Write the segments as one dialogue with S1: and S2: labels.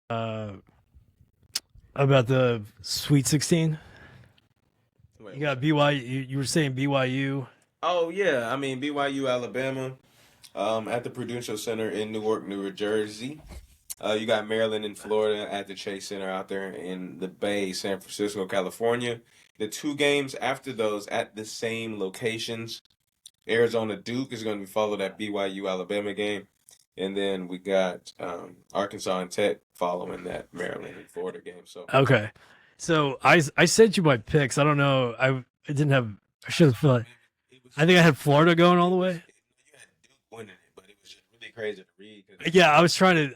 S1: uh, about the Sweet 16.
S2: Wait,
S1: You
S2: what's
S1: got
S2: that?
S1: BYU. You were saying BYU.
S2: Oh yeah, I mean BYU, Alabama, at the Prudential Center in Newark, New Jersey. You got Maryland and Florida at the Chase Center out there in the Bay, San Francisco, California. The two games after those at the same locations. Arizona Duke is going to be followed at BYU Alabama game. And then we got Arkansas and Tech following that Maryland and Florida game. So
S1: Okay, so I sent you my picks. I don't know. I didn't have. I should have.
S2: it was
S1: I think I
S2: just
S1: had Florida going all the
S2: it was
S1: way.
S2: you had Duke winning it, but it was just really crazy to read because
S1: Yeah, I was trying to.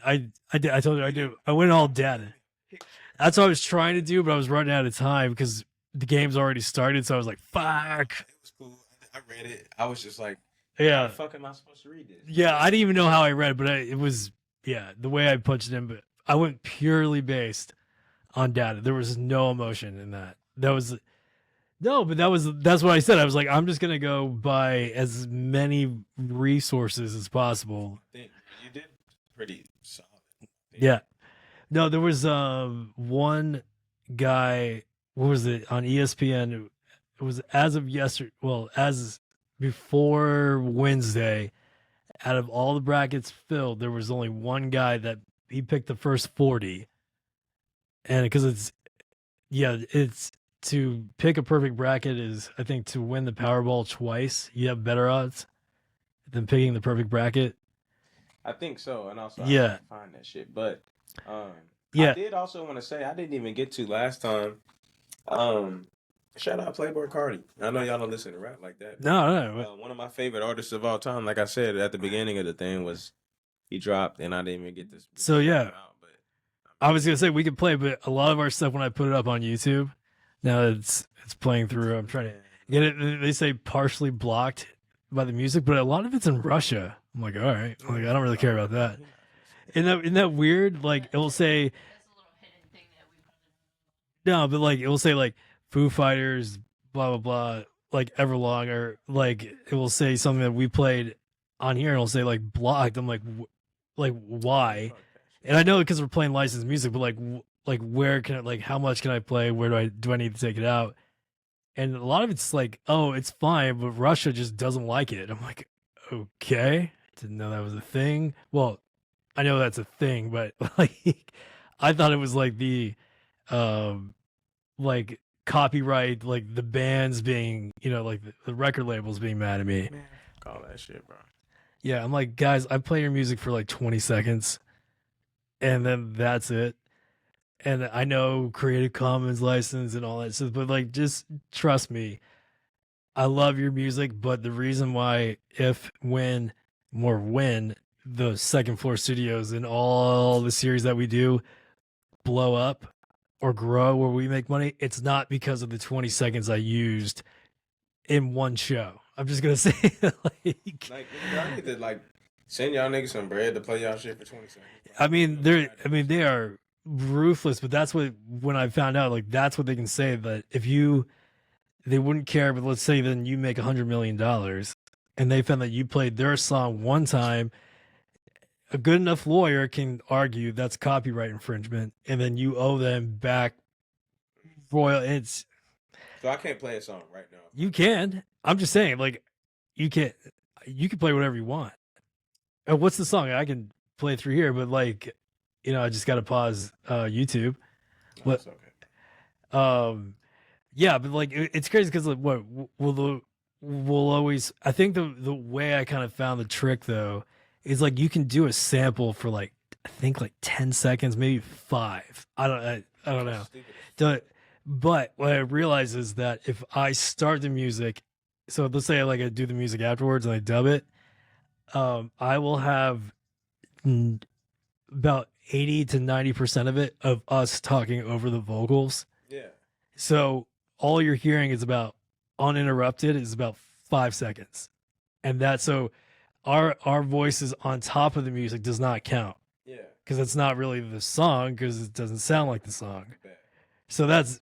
S1: I did. I told you I
S2: you
S1: do.
S2: didn't
S1: I went
S2: you
S1: all
S2: didn't
S1: data.
S2: pick.
S1: That's what I was trying to do, but I was running out of time because the game's already started. So I was like,
S2: Nah,
S1: "Fuck."
S2: it was cool. I read it. I was just like, how the
S1: Yeah,
S2: fuck am I supposed to read this?
S1: yeah. I didn't even know how I read it, but it was yeah the way I punched it in. But I went purely based on data. There was no emotion in that. That was no, but that's what I said. I was like, I'm just gonna go by as many resources as possible.
S2: I think you did pretty solid. I think.
S1: Yeah. No, there was one guy. What was it on ESPN? It was as of yesterday. Well, as before Wednesday, out of all the brackets filled, there was only one guy that he picked the first 40, and because it's yeah, it's to pick a perfect bracket is I think to win the Powerball twice, you have better odds than picking the perfect bracket.
S2: I think so, and also I
S1: Yeah,
S2: gotta find that shit. But um, I
S1: yeah.
S2: did also want to say I didn't even get to last time. Um, Shout out Playboy Cardi. I know y'all don't listen to rap like that, but
S1: No, no.
S2: one of my favorite artists of all time, like I said at the beginning of the thing, was he dropped, and I didn't even get to really
S1: So
S2: shout
S1: yeah,
S2: him out. But
S1: I was gonna say we could play, but a lot of our stuff when I put it up on YouTube, now it's playing through. I'm trying to
S2: yeah,
S1: get it. They say partially blocked by the music, but a lot of it's in Russia. I'm like, all right,
S2: yeah,
S1: like I don't really care
S2: oh
S1: about
S2: no,
S1: that.
S2: he not listening to
S1: Isn't that weird? Like it will say no, but like it will say like Foo Fighters, blah blah blah, like Everlong, or like it will say something that we played on here, and it'll say like blocked. I'm like, like
S2: that. Man,
S1: why?
S2: fuck that shit.
S1: And I know because we're playing licensed music, but like like where can I like how much can I play? Where do I need to take it out? And a lot of it's like, oh, it's fine, but Russia just doesn't like it. I'm like, okay, didn't know that was a thing. Well, I know that's a thing, but like I thought it was like the um like copyright, like the bands being, like the record labels being mad at me.
S2: Man, fuck all that shit, bro.
S1: Yeah, I'm like, guys, I play your music for like 20 seconds and then that's it. And I know Creative Commons license and all that stuff, but like, just trust me. I love your music, but the reason why, if, when, more when the second floor studios and all the series that we do blow up or grow where we make money, it's not because of the 20 seconds I used in one show. I'm just gonna say, like,
S2: Like, y'all need to like send y'all niggas some bread to play y'all shit for 20 seconds, bro.
S1: I
S2: You
S1: mean,
S2: know, get
S1: they're,
S2: out of
S1: I
S2: this
S1: mean, they
S2: shit.
S1: are ruthless, but that's what when I found out, like, that's what they can say that if you, they wouldn't care. But let's say then you make $100 million, and they found that you played their song one time, a good enough lawyer can argue that's copyright infringement, and then you owe them back royal. It's
S2: So I can't play a song right now if
S1: you
S2: I want.
S1: can. I'm just saying, like, you can, you can play whatever you want. What's the song? I can play through here, but like, I just got to pause YouTube.
S2: No,
S1: What?
S2: it's okay.
S1: Um, yeah, but like, it's crazy because like, what will the will always. I think the way I kind of found the trick though is like you can do a sample for like I think like 10 seconds, maybe five. I don't
S2: That's
S1: know.
S2: stupid as fuck.
S1: Do- But what I realize is that if I start the music, so let's say like I do the music afterwards and I dub it, I will have mm, about 80 to 90% of it of us talking over the vocals.
S2: Yeah.
S1: So all you're hearing is about uninterrupted is about 5 seconds. And that's so our voices on top of the music does not count
S2: Yeah.
S1: because it's not really the song because it doesn't sound like the song.
S2: Bet.
S1: So
S2: So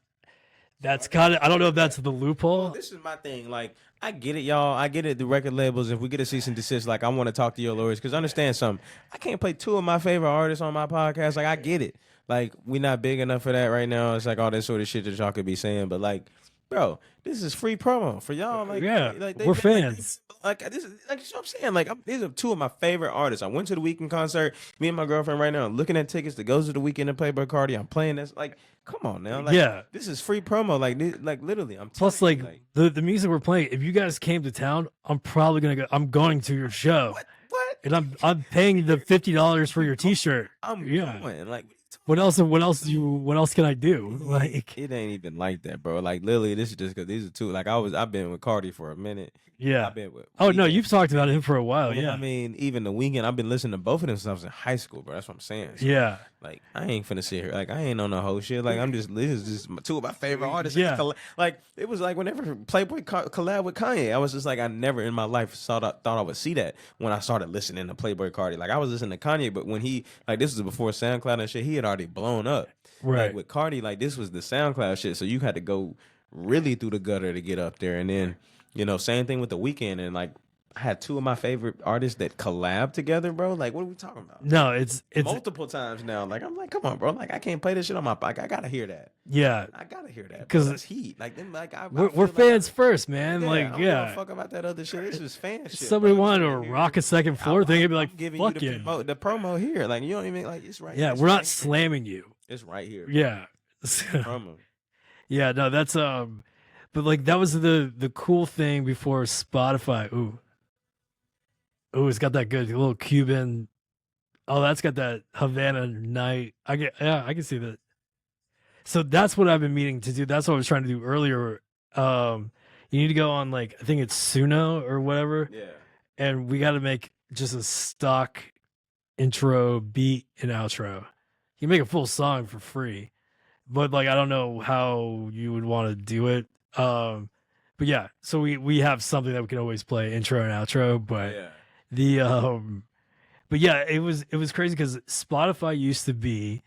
S1: that's
S2: I
S1: kind
S2: gotta
S1: of I don't know if
S2: do
S1: that's
S2: that.
S1: the
S2: Well,
S1: loophole.
S2: this is my thing. Like
S3: I get it, y'all. I get it. The record labels, if we get a cease and desist, like I want to talk to your lawyers because understand something. I can't play 2 of my favorite artists on my podcast. Like I get it. Like we not big enough for that right now. It's like all that sort of shit that y'all could be saying, but like, bro, this is free promo for y'all. Like,
S1: Yeah,
S3: like
S1: we're fans.
S3: Like this is like what I'm saying. Like these are 2 of my favorite artists. I went to the Weekend concert. Me and my girlfriend right now are looking at tickets to go to the Weekend and Playboy Cardi. I'm playing this. Like, come on now. Like,
S1: Yeah.
S3: this is free promo. Like literally. I'm
S1: Plus,
S3: telling
S1: like,
S3: you,
S1: the music we're playing. If you guys came to town, I'm probably gonna go. I'm going to your show,
S3: what?
S1: and I'm paying the $50 for your T-shirt.
S3: I'm
S1: Yeah.
S3: going. Like,
S1: What else? What else can I do? Like,
S3: it ain't even like that, bro. Like literally, this is just because these are 2. Like I've been with Cardi for a minute.
S1: yeah.
S3: I've been with.
S1: Oh no,
S3: Weeknd.
S1: you've talked about him for a while.
S3: Yeah,
S1: Yeah.
S3: I mean, even the Weekend, I've been listening to both of them since I was in high school, bro. That's what I'm saying. So,
S1: Yeah.
S3: like I ain't finna sit here. Like I ain't on the whole shit. Like this is just 2 of my favorite artists.
S1: Yeah.
S3: Like it was like whenever Playboy collab with Kanye, I was just like I never in my life thought I would see that when I started listening to Playboy Cardi. Like I was listening to Kanye, but when he like this was before SoundCloud and shit, he had already blown up.
S1: Right.
S3: Like with Cardi, like this was the SoundCloud shit, so you had to go really through the gutter to get up there, and then same thing with the Weekend, and like. I had 2 of my favorite artists that collab together, bro. Like, what are we talking about?
S1: No, it's
S3: Multiple times now. Like, I'm like, come on, bro. Like, I can't play this shit on my. Like, I gotta hear that.
S1: yeah.
S3: I gotta hear that
S1: Because
S3: that's heat. Like, them, like
S1: We're fans first, man.
S3: Yeah,
S1: Like,
S3: I don't give a fuck about that other shit. This is fan shit.
S1: somebody
S3: bro.
S1: wanted to
S3: Just here.
S1: rock a second floor thing, it'd be like,
S3: I'm giving
S1: fuck
S3: you
S1: yeah.
S3: the promo here. Like, you don't even like it's right.
S1: Yeah,
S3: it's
S1: we're
S3: right
S1: not
S3: here.
S1: slamming you.
S3: It's right here.
S1: Yeah.
S3: Promo.
S1: Yeah, no, that's but like that was the cool thing before Spotify. Ooh, it's got that good little Cuban. Oh, that's got that Havana night. I can see that. So that's what I've been meaning to do. That's what I was trying to do earlier. You need to go on like I think it's Suno or whatever.
S3: Yeah.
S1: And we got to make just a stock intro, beat, and outro. You can make a full song for free, but like I don't know how you would want to do it. But yeah, so we have something that we can always play intro and outro. But but yeah, it was crazy because Spotify used to be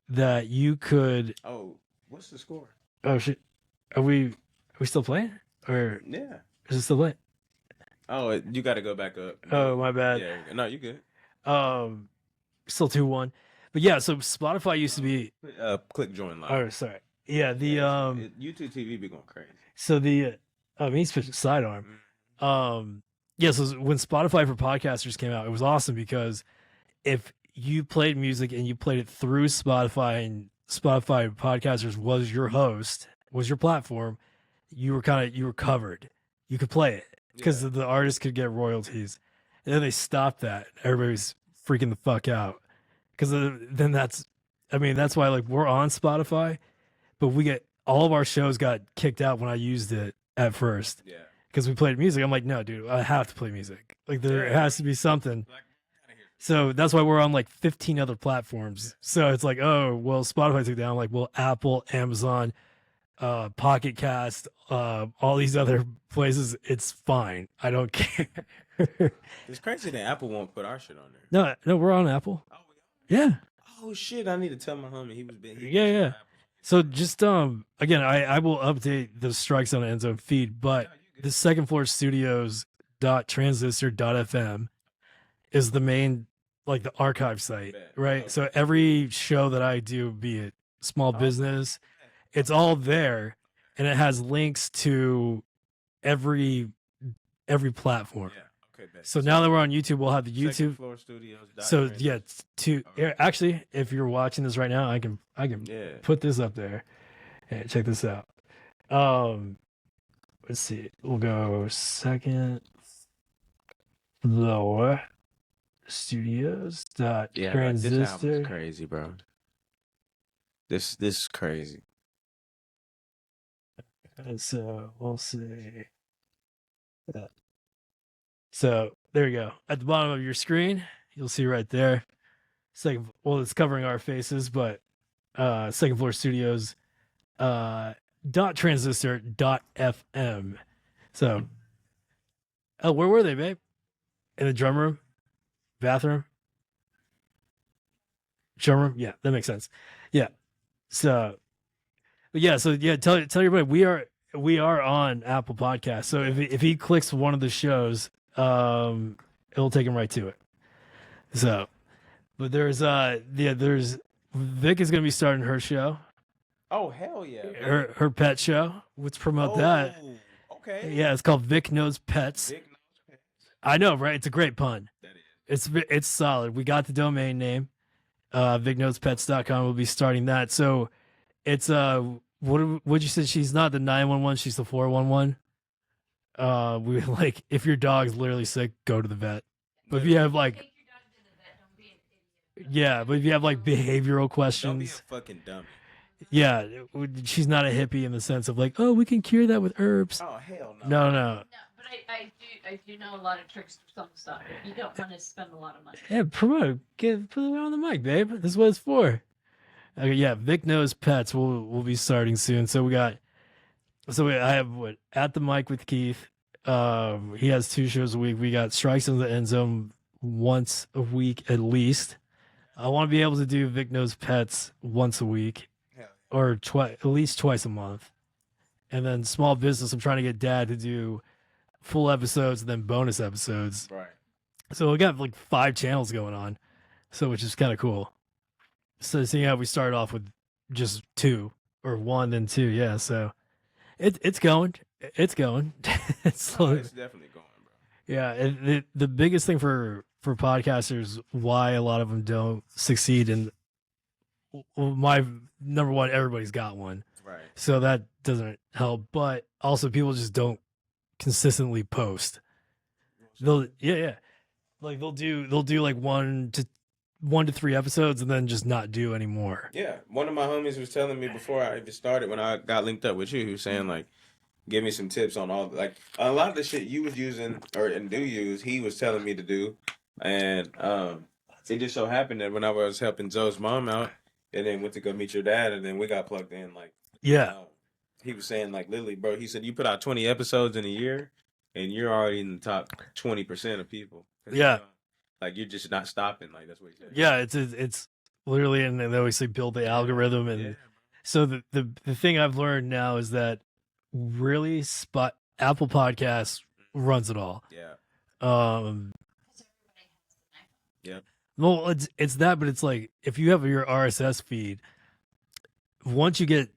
S1: that you could.
S3: Oh, what's the score?
S1: Oh shit, are we still playing or
S3: Yeah.
S1: is it still playing?
S3: Oh, you got to go back up.
S1: Oh my bad.
S3: Yeah. No, you good.
S1: Still 2-1. But yeah, so Spotify used to be.
S3: Click join live.
S1: Oh, sorry. Yeah, the
S3: YouTube TV be going crazy.
S1: So the he's pitching sidearm. Yeah, so when Spotify for podcasters came out, it was awesome because if you played music and you played it through Spotify and Spotify podcasters was your host, was your platform, you were covered. You could play it because the artist could get royalties. And then they stopped that. Everybody was freaking the fuck out because then that's why like we're on Spotify, but we get all of our shows got kicked out when I used it at first. Yeah. Because we played music. I'm like, no, dude, I have to play music. Like there has to be something. So that's why we're on like 15 other platforms. So it's like, oh, well, Spotify took down. Like, well, Apple, Amazon, Pocket Cast, all these other places. It's fine. I don't care.
S3: It's crazy that Apple won't put our shit on there.
S1: No, we're on Apple.
S3: Oh, we
S1: Yeah.
S3: Oh shit! I need to tell my homie he was big.
S1: Yeah. So just again, I will update the Strikezones and Endzone feed, but the Second Floor Studios .transistor.fm is the main like the archive site, right? Okay. So every show that I do, be it small business, it's all there, and it has links to every platform. Yeah. Okay, so now that we're on YouTube, we'll have the YouTube.
S3: Floor Studios.
S1: So yeah, actually, if you're watching this right now, I can put this up there. Hey, check this out. Let's see. We'll go Second Floor Studios .transistor.
S3: This album's crazy, bro. This is crazy.
S1: And so we'll see. So there you go. At the bottom of your screen, you'll see right there. It's covering our faces, but Second Floor Studios .transistor.fm. So where were they, babe? In the drum room? Bathroom? Drum room? Yeah, that makes sense. Yeah. So tell everybody we are we are on Apple Podcasts. So if he clicks one of the shows, it'll take him right to it. So, but there's Vic is gonna be starting her show,
S3: Oh hell yeah!
S1: her pet show. Let's promote that.
S3: Okay.
S1: Yeah, it's called Vic Knows Pets.
S3: Vic knows pets.
S1: I know, right? It's a great pun.
S3: That is.
S1: It's solid. We got the domain name. VicKnowsPets.com will be starting that. So it's what you said, she's not the 911, she's the 411. We like, if your dog's literally sick, go to the vet. But if you have like,
S4: Take your dog to the vet. Don't be an idiot.
S1: yeah, but if you have like behavioral
S3: Don't be a
S1: questions,
S3: fucking dummy.
S1: yeah, she's not a hippie in the sense of like, oh, we can cure that with herbs.
S3: Oh hell no.
S1: No.
S4: No, but I do know a lot of tricks for some stuff. If you don't want to spend a lot of money.
S1: Yeah, promote. Put it on the mic, babe. This is what it's for. Okay, yeah, Vic Knows Pets will be starting soon. So I have At the Mic with Keith. He has 2 shows a week. We got Strikezones the Endzone once a week at least. I want to be able to do Vic Knows Pets once a week, or at least twice a month. And then small business, I'm trying to get Dad to do full episodes and then bonus episodes.
S3: Right.
S1: So we got like 5 channels going on, so which is kind of cool. So seeing how we started off with just 2 or 1 then 2, yeah. So it's going. It's slowly.
S3: It's definitely going, bro.
S1: Yeah, and the biggest thing for podcasters, why a lot of them don't succeed, and my number one, everybody's got one,
S3: Right.
S1: so that doesn't help. But also, people just don't consistently post. They'll like they'll do like 1 to 3 episodes and then just not do anymore.
S2: Yeah, one of my homies was telling me before I even started, when I got linked up with you, he was saying like, give me some tips on all, like a lot of the shit you was using and do use, he was telling me to do, and it just so happened that when I was helping Zoe's mom out, and then went to go meet your dad, and then we got plugged in, like,
S1: Yeah,
S2: he was saying like, literally, bro, he said you put out 20 episodes in a year, and you're already in the top 20% of people.
S1: Yeah.
S2: Like you're just not stopping. Like that's what he said.
S1: yeah, it's literally, and they always say build the algorithm, and
S2: Yeah.
S1: so the thing I've learned now is that really Apple Podcasts runs it all.
S2: Yeah.
S4: Because everybody has an iPhone.
S1: Well, it's that, but it's like if you have your RSS feed, once you get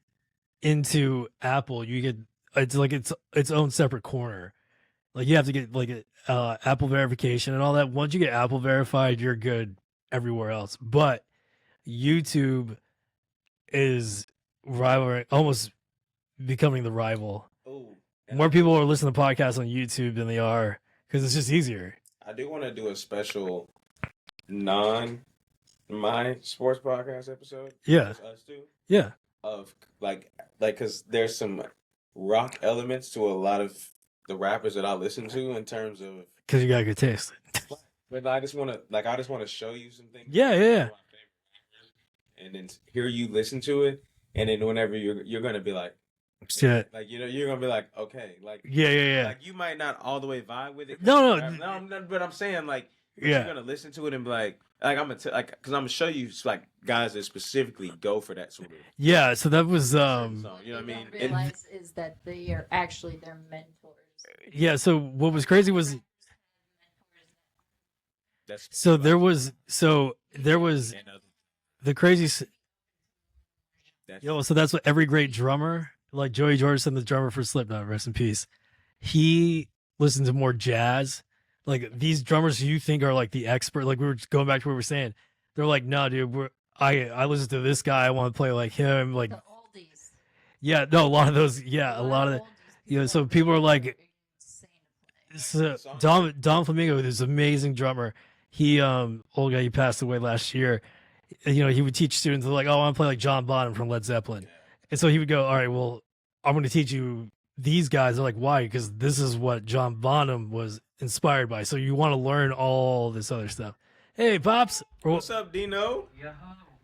S1: into Apple, you get it's like its own separate corner. Like you have to get like Apple verification and all that. Once you get Apple verified, you're good everywhere else. But YouTube is almost becoming the rival.
S2: Oh.
S1: More people are listening to podcasts on YouTube than they are because it's just easier.
S2: I do want to do a special my sports podcast episode.
S1: Yeah.
S2: Just us two.
S1: Yeah.
S2: Of like because there's some rock elements to a lot of the rappers that I listen to in terms of.
S1: Because you got good taste.
S2: But I just want to show you some things.
S1: Yeah.
S2: And then hear you listen to it, and then whenever you're gonna be like,
S1: Shit.
S2: like you're gonna be like, okay, like
S1: Yeah.
S2: like you might not all the way vibe with it.
S1: No.
S2: But I'm saying like
S1: Yeah.
S2: you're gonna listen to it and be like I'm gonna because I'm gonna show you like guys that specifically go for that sort of
S1: Yeah. So that was
S2: song. You know what I
S4: What
S2: mean?
S4: they don't realize is that they are actually their mentors.
S1: yeah. So what was crazy was
S2: That's
S1: there was the crazy. So that's what every great drummer, like Joey Jordison, the drummer for Slipknot, rest in peace. He listens to more jazz. Like these drummers you think are like the expert, like we were going back to what we were saying. They're like, no, dude, I listen to this guy. I want to play like him. Like,
S4: The oldies.
S1: yeah, no, a lot of those. Yeah, a lot of the. Yeah, so people are like, so Dom Flamingo, this amazing drummer. He old guy, he passed away last year. You know, he would teach students, they're like, oh, I want to play like John Bonham from Led Zeppelin. And so he would go, all right, well, I'm going to teach you these guys. They're like, why? Because this is what John Bonham was inspired by. So you want to learn all this other stuff. Hey, Pops.
S2: What's up, Dino?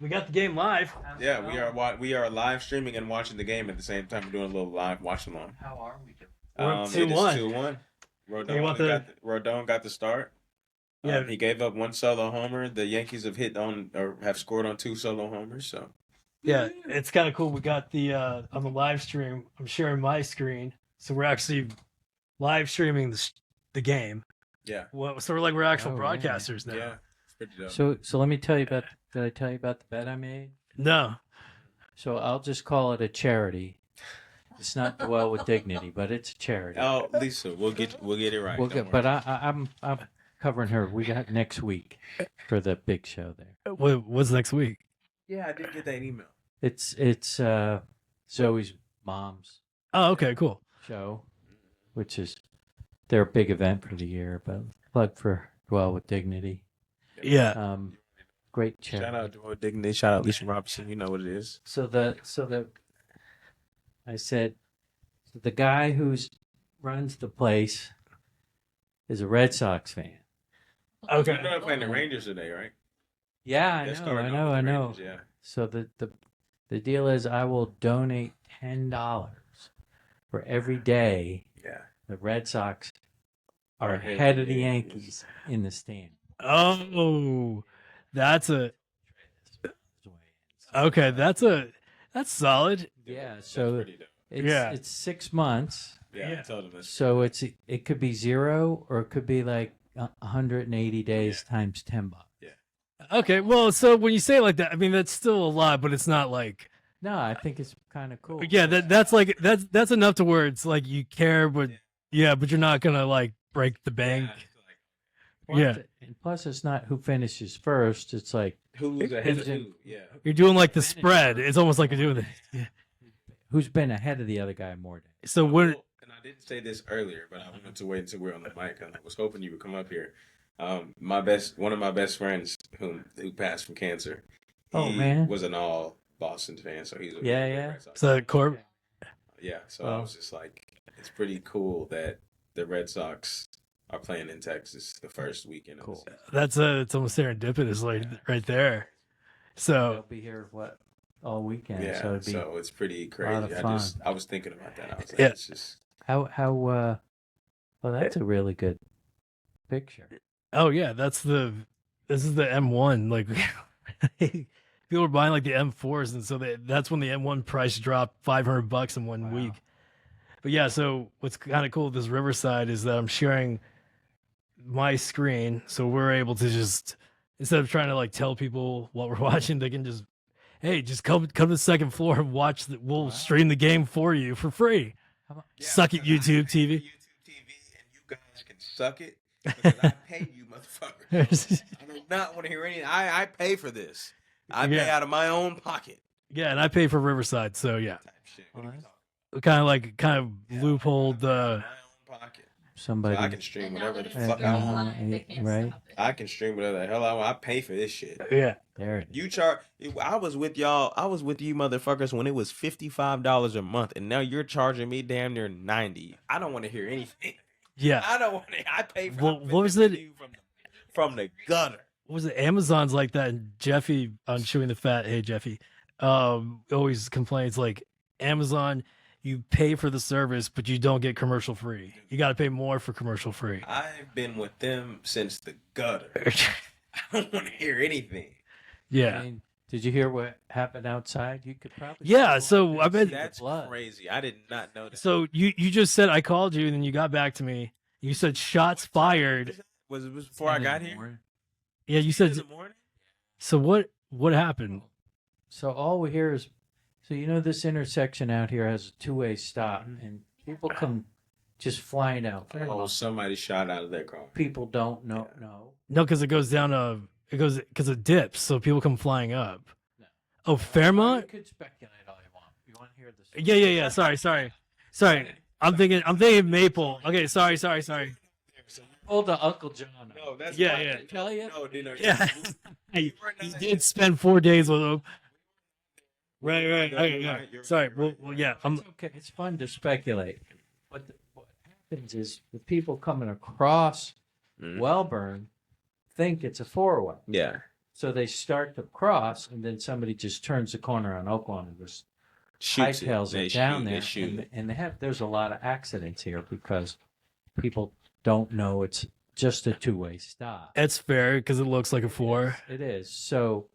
S1: We got the game live.
S2: Yeah, we are live streaming and watching the game at the same time. We're doing a little live watch along.
S5: How are we doing?
S1: We're
S2: It is
S1: 2-1.
S2: 2-1.
S1: You want the-
S2: Rodon got the start.
S1: Yeah.
S2: He gave up 1 solo homer. The Yankees have scored on 2 solo homers. So
S1: Yeah, it's kind of cool. We got the on the live stream. I'm sharing my screen, so we're actually live streaming the game.
S2: Yeah.
S1: Well, so we're actual
S5: Oh, yeah.
S1: broadcasters now.
S2: Yeah. It's pretty dope.
S5: So let me tell you about. Did I tell you about the bet I made?
S1: No.
S5: So I'll just call it a charity. It's not Dwell with Dignity, but it's a charity.
S2: Oh, Lisa, we'll get it right.
S5: Well,
S2: Don't
S5: good, but
S2: worry.
S5: I'm covering her. We got next week for the big show there.
S1: What's next week?
S2: Yeah, I did get that email.
S5: It's Zoe's mom's
S1: Oh, okay, cool.
S5: show, which is their big event for the year. But plug for Dwell with Dignity.
S1: Yeah.
S5: Great charity.
S2: Shout out to Joel Dignity. Shout out Lisa Robinson. You know what it is.
S5: So I said the guy who's runs the place is a Red Sox fan.
S1: Okay.
S2: You're not playing the Rangers today, right?
S5: Yeah,
S2: They're
S5: I
S2: starting
S5: know.
S2: off with the Rangers, yeah.
S5: So the deal is I will donate $10 for every day
S2: Yeah.
S5: the Red Sox are
S2: Ahead
S5: ahead of the Yankees in the stand.
S1: Oh, that's okay. That's solid.
S5: Yeah,
S2: That's
S5: so
S2: pretty dope.
S5: it's 6 months.
S2: Yeah,
S1: Yeah.
S2: I told him this.
S5: So it could be 0 or it could be like 180 days times $10.
S1: Okay. Well, so when you say it like that, I mean that's still a lot, but it's not like.
S5: No, I think it's kind of cool.
S1: Yeah, that's like that's enough to where it's like you care, but yeah, but you're not gonna like break the bank. Yeah.
S5: And plus, it's not who finishes first. It's like
S2: Who's ahead of who? Yeah.
S1: You're doing like the spread. It's almost like you're doing it. Yeah.
S5: who's been ahead of the other guy more days.
S1: So what?
S2: And I didn't say this earlier, but I wanted to wait until we were on the mic. I was hoping you would come up here. One of my best friends who passed from cancer.
S5: Oh,
S2: he
S5: man.
S2: was an all Boston fan, so he's a
S5: Yeah,
S2: big
S5: yeah.
S2: Red Sox
S1: So
S2: fan.
S1: Corb.
S2: Yeah, so I was just like, it's pretty cool that the Red Sox are playing in Texas the first weekend. Of the
S5: Cool.
S2: season.
S1: It's almost serendipitous, like right there.
S5: They'll
S1: So
S5: be here all weekend.
S2: Yeah,
S5: So it'd be
S2: so it's pretty
S5: lot
S2: crazy.
S5: of
S2: I was thinking about that. I was like,
S1: Yeah.
S2: it's just
S5: how well that's a really good picture.
S1: oh yeah, this is the M1. Like people are buying like the M4s, and so that's when the M1 price dropped $500 in one
S5: Wow.
S1: week. But yeah, so what's kind of cool with this Riverside is that I'm sharing my screen, so we're able to just instead of trying to like tell people what we're watching, they can just just come to the second floor and watch. We'll stream the game for you for free. Suck it, YouTube TV.
S2: YouTube TV, and you guys can suck it because I pay you, motherfucker. I do not want to hear any. I pay for this. I pay
S1: Yeah.
S2: out of my own pocket.
S1: Yeah, and I pay for Riverside, so yeah,
S2: Type shit.
S5: Well,
S2: What are you
S1: kind
S2: talking
S1: of loophole
S2: about? Out of
S1: the.
S2: my own pocket.
S5: Somebody.
S2: So I can stream
S4: And now
S2: whatever
S4: that
S2: the
S4: it's
S2: fuck I
S5: Uh,
S2: want.
S4: online, they can't
S5: right.
S4: stop it.
S2: I can stream whatever the hell I want. I pay for this shit.
S1: Yeah,
S5: There it is.
S2: You charge. I was with y'all. I was with you motherfuckers when it was $55 a month, and now you're charging me damn near $90. I don't want to hear anything.
S1: yeah.
S2: I don't want to. I pay for.
S1: Well,
S2: I'm
S1: what was
S2: paying
S1: it?
S2: you from the gutter?
S1: What was it? Amazon's like that, and Jeffy on Chewing the Fat. Hey Jeffy, always complains like Amazon. You pay for the service, but you don't get commercial free. You got to pay more for commercial free.
S2: I've been with them since the gutter. I don't want to hear anything.
S5: I
S1: Yeah,
S5: mean, did you hear what happened outside? You could probably.
S1: Yeah,
S5: see
S1: so
S5: blood.
S1: I bet-
S2: That's
S5: blood.
S2: crazy. I did not know that.
S1: so you just said I called you, and then you got back to me. You said shots fired.
S2: Was it before I got here?
S1: Yeah, you
S2: In
S1: said.
S2: the morning?
S1: So what happened?
S5: So all we hear is, so you know this intersection out here has a two-way stop, and people come just flying out.
S2: Oh, somebody shot out of their car.
S5: People don't know. No.
S1: No, because it goes down because it dips, so people come flying up.
S5: No.
S1: Oh, Fairmont.
S5: You could speculate all you want. You want to hear this?
S1: Yeah. Sorry. I'm thinking Maple. Okay, sorry.
S5: Pull the Uncle John. Up.
S2: No, that's
S1: Yeah,
S2: not-
S1: yeah.
S5: Tell you?
S2: No, no.
S1: Yeah. He
S2: You were not-
S1: did spend 4 days with him. Right.
S2: No,
S1: Okay,
S2: you're
S1: yeah.
S2: right, you're
S1: Sorry.
S2: right,
S1: Well,
S2: you're
S1: well,
S2: right.
S1: yeah.
S5: It's okay. It's fun to speculate. What happens is the people coming across
S2: Mhm.
S5: Wellburn think it's a four-way.
S2: Yeah.
S5: So they start to cross, and then somebody just turns the corner on Oakland and just
S2: Shoots
S5: hightails
S2: They
S5: it down
S2: shoot,
S5: there.
S2: They shoot.
S5: And there's a lot of accidents here because people don't know it's just a two-way stop.
S1: It's fair because it looks like a 4.
S5: It is. So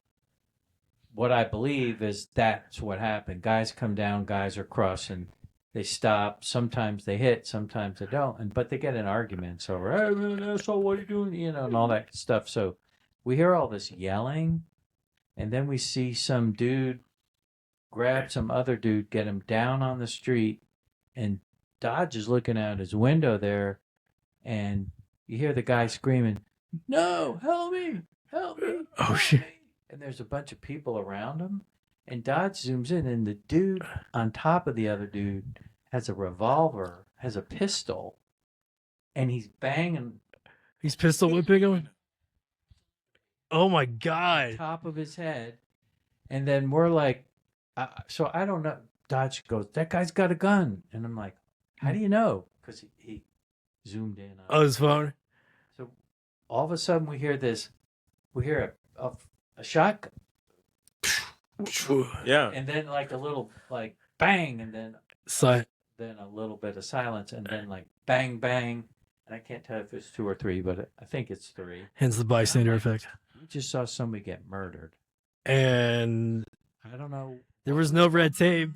S5: what I believe is that's what happened. Guys come down, guys are crossing. They stop. Sometimes they hit, sometimes they don't. But they get in arguments over, hey, man, asshole, what are you doing? And all that stuff. So we hear all this yelling, and then we see some dude grab some other dude, get him down on the street, and Dodge is looking out his window there, and you hear the guy screaming, no, help me, help me.
S1: Oh, shit.
S5: And there's a bunch of people around him, and Dodge zooms in, and the dude on top of the other dude has a revolver, has a pistol, and he's banging
S1: He's pistol whipping him. Oh my
S5: on
S1: god!
S5: top of his head. And then we're like, so I don't know. Dodge goes, that guy's got a gun. And I'm like, how do you know? Because he zoomed in.
S1: Oh, his phone.
S5: So all of a sudden we hear a shotgun.
S3: Yeah.
S5: And then like a little like bang, and then a little bit of silence, and then like bang, bang. And I can't tell if it's 2 or 3, but I think it's 3.
S1: Hence the bystander effect.
S5: We just saw somebody get murdered.
S1: And
S5: I don't know.
S1: there was no red tape.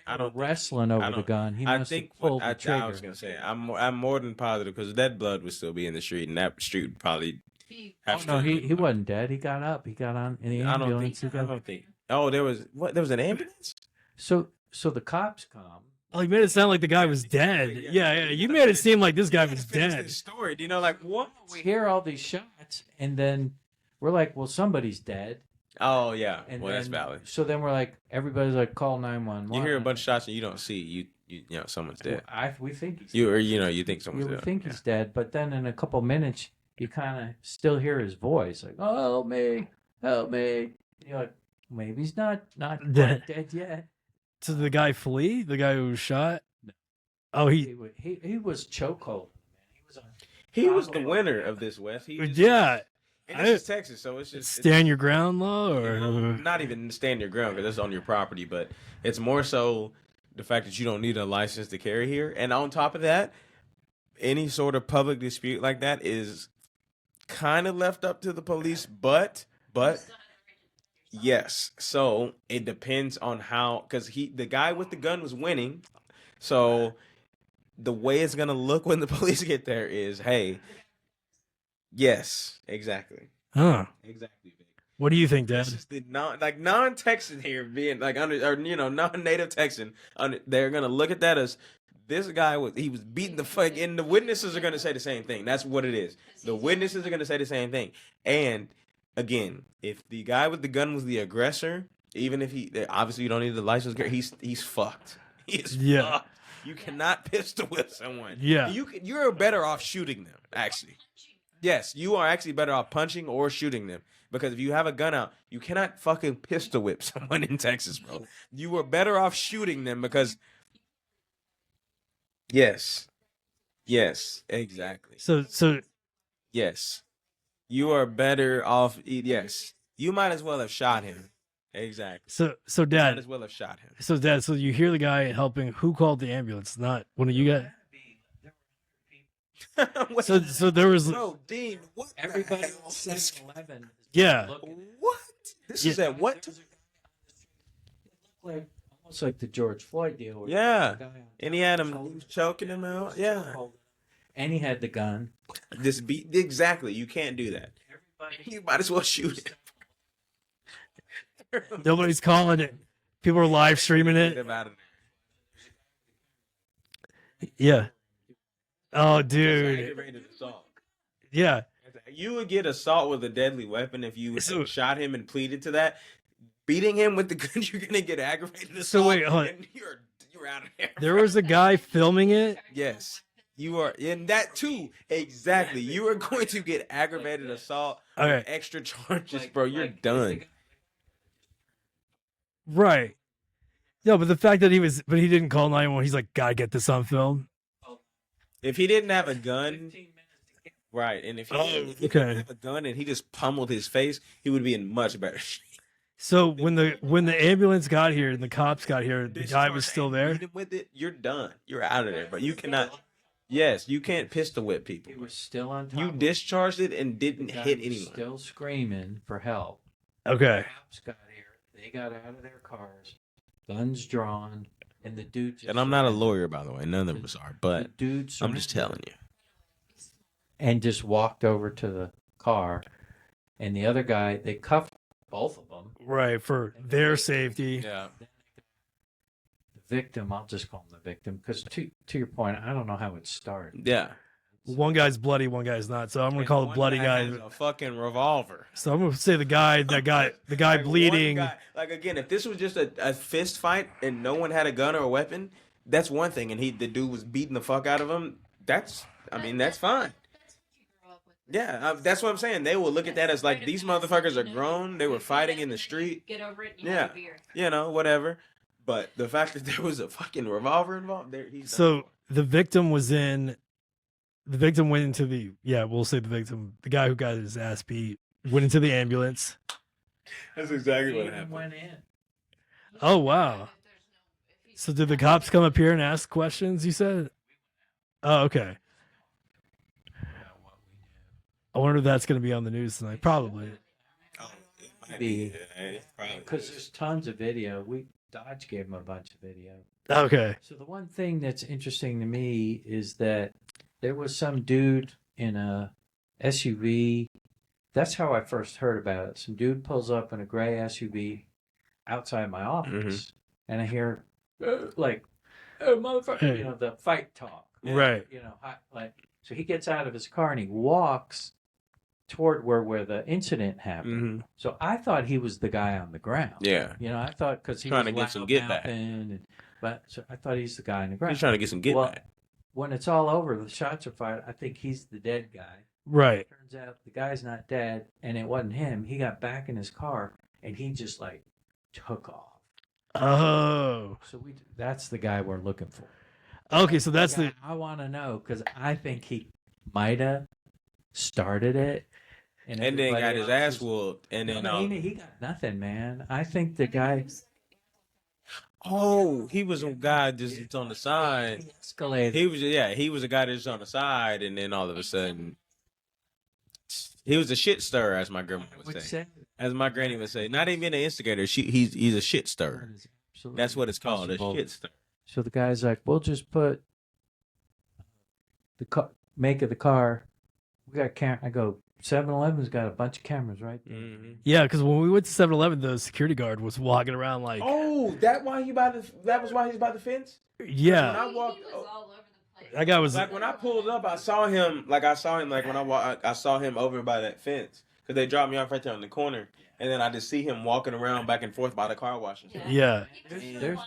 S3: I don't
S5: Wrestling over the gun. He
S3: I
S5: must
S3: think
S5: have pulled
S3: I
S5: the trigger.
S3: was gonna say I'm more than positive because that blood would still be in the street, and that street would probably have.
S5: No, he wasn't dead. He got up. He got on in the ambulance.
S3: I don't think. Oh, there was an ambulance.
S5: So the cops come.
S1: Oh, you made it sound like the guy was dead. Yeah. You made it seem like this guy was dead.
S3: This story, do you know, like what?
S5: We hear all these shots, and then we're like, well, somebody's dead.
S3: Oh yeah,
S5: And
S3: well that's
S5: then-
S3: valid.
S5: So then we're like, everybody's like, call 911.
S3: You hear a bunch of shots and you don't see you know someone's dead.
S5: We think he's
S3: You think someone's
S5: we
S3: dead.
S5: think he's dead, but then in a couple minutes, you kind of still hear his voice, like, "Oh, help me, help me." And you're like, maybe he's not
S1: Dead.
S5: dead yet.
S1: So the guy flee? The guy who was shot?
S5: No.
S1: Oh,
S5: He was chokehold.
S3: He was the winner of this, Wes. He was,
S1: yeah.
S3: and this is Texas, so it's just
S1: Stand your ground law, or
S3: not even stand your ground because it's on your property, but it's more so the fact that you don't need a license to carry here. And on top of that, any sort of public dispute like that is kind of left up to the police, but yes. So it depends on how, because the guy with the gun was winning. So the way it's gonna look when the police get there is, hey, yes, exactly,
S1: huh?
S3: exactly.
S1: What do you think, Dad?
S3: This is the non-Texan here being like non-native Texan. They're gonna look at that as this guy was beating the fuck, and the witnesses are gonna say the same thing. That's what it is. The witnesses are gonna say the same thing. And again, if the guy with the gun was the aggressor, even if obviously you don't need the license, he's fucked. He's fucked. You cannot pistol whip someone.
S1: Yeah.
S3: You're better off shooting them, actually. Yes, you are actually better off punching or shooting them. Because if you have a gun out, you cannot fucking pistol whip someone in Texas, bro. You are better off shooting them because... Yes, exactly.
S1: So
S3: Yes. You are better off... Yes. You might as well have shot him. Exactly.
S1: so
S3: You might
S1: Dad.
S3: as well have shot him.
S1: So Dad. So you hear the guy helping. Who called the ambulance? Not one of you guys. So there was.
S3: No, Dean, what the
S5: Everybody
S3: hell
S5: at
S3: is-
S5: 7-Eleven.
S1: Yeah.
S3: What? This is at what?
S5: It looked like almost like the George Floyd deal. where
S3: Yeah.
S5: the guy on
S3: And he had him
S5: top
S3: he was choking him out. Yeah.
S5: and he had the gun.
S3: This beat exactly. You can't do that.
S5: Everybody
S3: You might as well shoot him.
S1: Nobody's calling it. People are live streaming
S3: Get
S1: it.
S3: him out of there.
S1: Yeah. Oh,
S3: That's
S1: dude.
S3: aggravated assault.
S1: Yeah.
S3: You would get assault with a deadly weapon if you
S1: So-
S3: shot him and pleaded to that. Beating him with the gun, you're gonna get aggravated assault.
S1: So wait, hold on.
S3: and you're out of there.
S1: There was a guy filming it.
S3: Yes, you are in that too. Exactly. You are going to get aggravated assault.
S1: Okay.
S3: With extra charges, bro. You're done.
S1: Right. No, but the fact that he didn't call 911. He's like, gotta get this on film.
S3: If he didn't have a gun, right, and if he
S1: okay.
S3: didn't have a gun and he just pummeled his face, he would be in much better shape.
S1: So when the ambulance got here and the cops got here, the guy was still there.
S3: Beat him with it, you're done. You're out of there. But you cannot. Yes, you can't pistol whip people.
S5: He was still on top.
S3: You
S5: of it.
S3: discharged it and didn't
S5: The guy
S3: hit
S5: was
S3: anyone.
S5: Still screaming for help.
S1: Okay.
S5: Cops got here. They got out of their cars, guns drawn, and the dude. Just
S3: And I'm not a
S5: surrendered.
S3: lawyer, by the way. None of us are,
S5: The
S3: but
S5: dude
S3: I'm just
S5: surrendered
S3: telling you.
S5: and just walked over to the car, and the other guy, they cuffed both of them.
S1: Right, for their safety.
S3: Yeah.
S5: The victim, I'll just call him the victim, because to your point, I don't know how it started.
S3: Yeah.
S1: One guy's bloody, one guy's not. So I'm gonna call the bloody guy.
S3: has a fucking revolver.
S1: So I'm gonna say the guy that got the guy
S3: Like, one
S1: bleeding.
S3: guy- like again, if this was just a fist fight and no one had a gun or a weapon, that's one thing. And the dude was beating the fuck out of him. That's fine.
S4: That's what you grew up with.
S3: Yeah, that's what I'm saying. They will look at that as like these motherfuckers are grown. They were fighting in the street.
S4: Get over it. And you
S3: Yeah.
S4: have a beer.
S3: You know, whatever. But the fact that there was a fucking revolver involved, he's
S1: So the victim was in. The victim went into the we'll say the victim, the guy who got his ass beat, went into the ambulance.
S3: that's exactly
S5: He
S3: what
S5: even
S3: happened.
S5: went in.
S1: Oh wow! So did the cops come up here and ask questions? You said. Oh okay. I wonder if that's going to be on the news tonight. Probably.
S3: Oh, it might
S5: Be-
S3: probably
S5: Because there's tons of video. Dodge gave him a bunch of video.
S1: Okay.
S5: So the one thing that's interesting to me is that there was some dude in a SUV. That's how I first heard about it. Some dude pulls up in a gray SUV outside my office, and I hear like, "Oh, motherfucker!" You know, the fight talk.
S1: Right.
S5: You know, so he gets out of his car and he walks toward where the incident happened.
S3: Mhm.
S5: So I thought he was the guy on the ground.
S3: Yeah.
S5: You know, I thought because he
S3: Trying
S5: was
S3: to get some
S5: loud
S3: get back.
S5: mouthing but so I thought he's the guy on the ground.
S3: He's trying to get some get
S5: Well,
S3: back.
S5: When it's all over, the shots are fired. I think he's the dead guy.
S1: Right.
S5: Turns out the guy's not dead, and it wasn't him. He got back in his car and he just like took off.
S1: Oh.
S5: So that's the guy we're looking for.
S1: Okay. So that's the.
S5: I want to know because I think he might have started it,
S3: And then got
S5: everybody
S3: his
S5: else
S3: ass
S5: is-
S3: whooped. And then
S5: he got nothing, man. I think the guy
S3: he was a guy just on the side.
S5: escalated.
S3: He was a guy that's on the side, and then all of a sudden, he was a shit stirrer, as my grandma would say. As my granny would say, not even an instigator. He's a shit stirrer. That's what it's called, a shit stirrer.
S5: So the guy's like, "We'll just put the make of the car. We got camera." I go, 7-Eleven's got a bunch of cameras, right? There.
S3: Mm-hmm.
S1: Yeah, because when we went to 7-Eleven, the security guard was walking around like.
S3: Oh, that was why he's by the fence.
S1: Yeah.
S3: When I walked,
S4: He was all over the place.
S1: That guy was.
S3: like when I pulled up, I saw him like when I saw him over by that fence because they dropped me off right there on the corner, and then I just see him walking around back and forth by the car wash. And stuff.
S1: Yeah.
S5: There's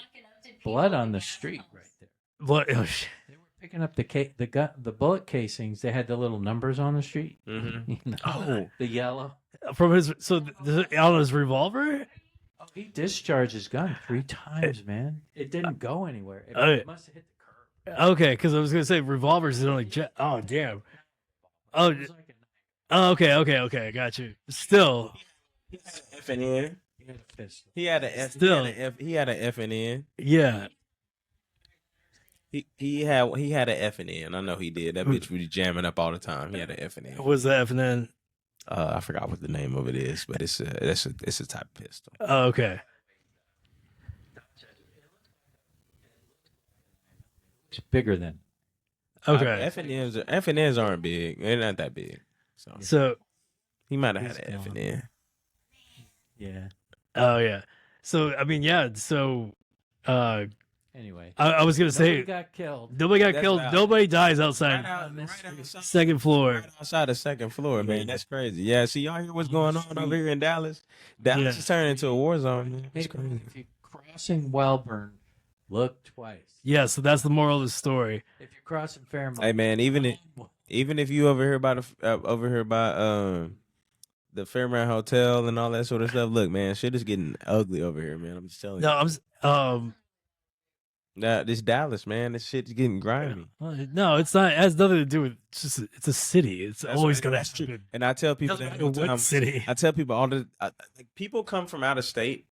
S5: blood on the street right there.
S1: What? Oh, shit.
S5: They were picking up the bullet casings. They had the little numbers on the street.
S3: Mm-hmm.
S5: You know,
S3: Oh.
S5: the yellow.
S1: From his on his revolver.
S5: Oh, he discharged his gun 3 times, man. It didn't go anywhere.
S1: Oh,
S5: Must have hit the curb.
S1: Okay, because I was gonna say revolvers is only. Oh damn. Oh.
S5: It was like a knife.
S1: Oh, okay. I got you. Still.
S3: He had an F and N.
S5: He had a pistol.
S3: He had an F.
S1: Still.
S3: He had an F and N.
S1: Yeah.
S3: He had an F and N. I know he did. That bitch was jamming up all the time. He had an F and N.
S1: What was that? And then.
S3: I forgot what the name of it is, but it's a type of pistol.
S1: Oh, okay.
S5: It's bigger than.
S1: Okay.
S3: F and N's aren't big. They're not that big. So
S1: So.
S3: he might have had
S5: He's
S3: an F
S5: gone.
S3: and N.
S5: Yeah.
S1: Oh yeah. So I mean yeah. So.
S5: Anyway.
S1: I was gonna
S5: Nobody
S1: say
S5: got killed.
S1: nobody got
S3: That's
S1: killed.
S3: loud.
S1: Nobody dies outside
S3: Outside,
S1: second floor.
S3: outside the second floor, man. That's crazy. Yeah, see, y'all hear what's going on over here in Dallas? Dallas is turning into a war zone, man. It's
S5: Hey,
S3: crazy.
S5: if you're crossing Wellburn, look twice.
S1: Yeah. So that's the moral of the story.
S5: If you're crossing Fairmont,
S3: Hey, man, even if you over here by the Fairmont Hotel and all that sort of stuff, look, man, shit is getting ugly over here, man. I'm just telling
S1: No,
S3: you. This Dallas, man, this shit's getting grimy.
S1: no, it's not. It has nothing to do with. It's a city. It's
S3: That's
S1: always
S3: right,
S1: gonna
S3: that's
S1: have to.
S3: And I tell people
S1: Doesn't
S3: that
S1: matter
S3: all the
S1: what
S3: time.
S1: city.
S3: I tell people like people come from out of state,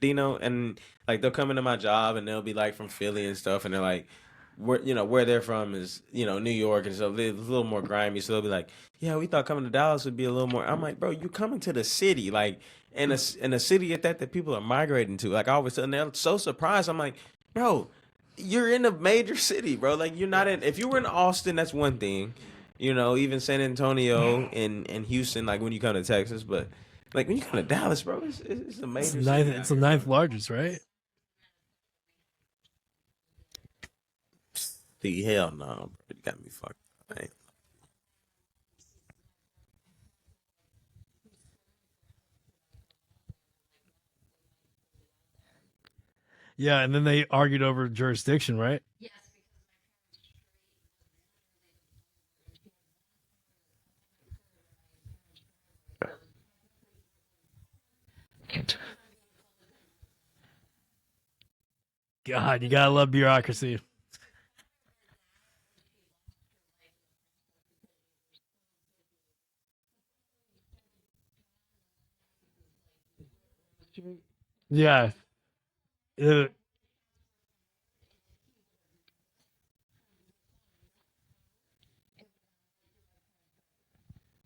S3: Dino, and like they'll come into my job and they'll be like from Philly and stuff, and they're like, where they're from is New York and stuff. It's a little more grimy, so they'll be like, yeah, we thought coming to Dallas would be a little more. I'm like, bro, you coming to the city, like in a city at that people are migrating to. Like all of a sudden they're so surprised. I'm like, bro, you're in a major city, bro. Like you're not in. If you were in Austin, that's one thing. Even San Antonio and Houston, like when you come to Texas, but like when you come to Dallas, bro, it's a major city.
S1: It's the ninth largest, right?
S3: The hell no, bro. You got me fucked up, man.
S1: Yeah, and then they argued over jurisdiction, right?
S4: Yes.
S1: God, you gotta love bureaucracy. Yeah.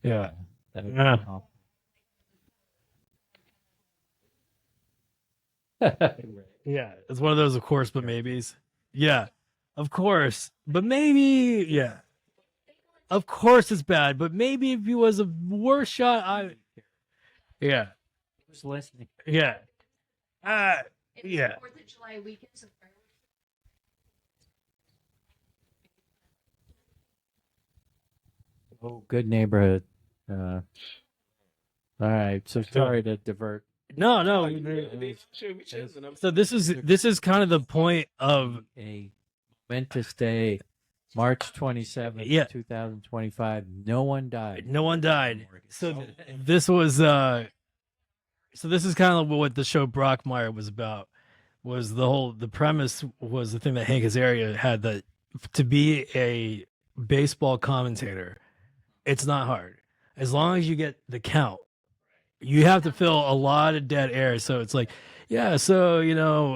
S1: Yeah.
S5: That would be
S1: Yeah.
S5: awful.
S1: Yeah. It's one of those, of course, but maybes. Yeah. Of course. But maybe, yeah. Of course it's bad, but maybe if he was a worse shot, yeah.
S5: Who's listening?
S1: Yeah.
S4: It's
S1: Yeah.
S4: 4th of July weekend, so
S5: Oh, good neighborhood. All right. So sorry to divert.
S1: No. So this is kind of the point of
S5: A momentous day, March 27th,
S1: Yeah.
S5: 2025. No one died.
S1: no one died. So this was so this is kind of what the show Brockmire was about. Was the premise was the thing that Hank Azaria had, that to be a baseball commentator, it's not hard as long as you get the count. You have to fill a lot of dead air. So it's like, yeah, so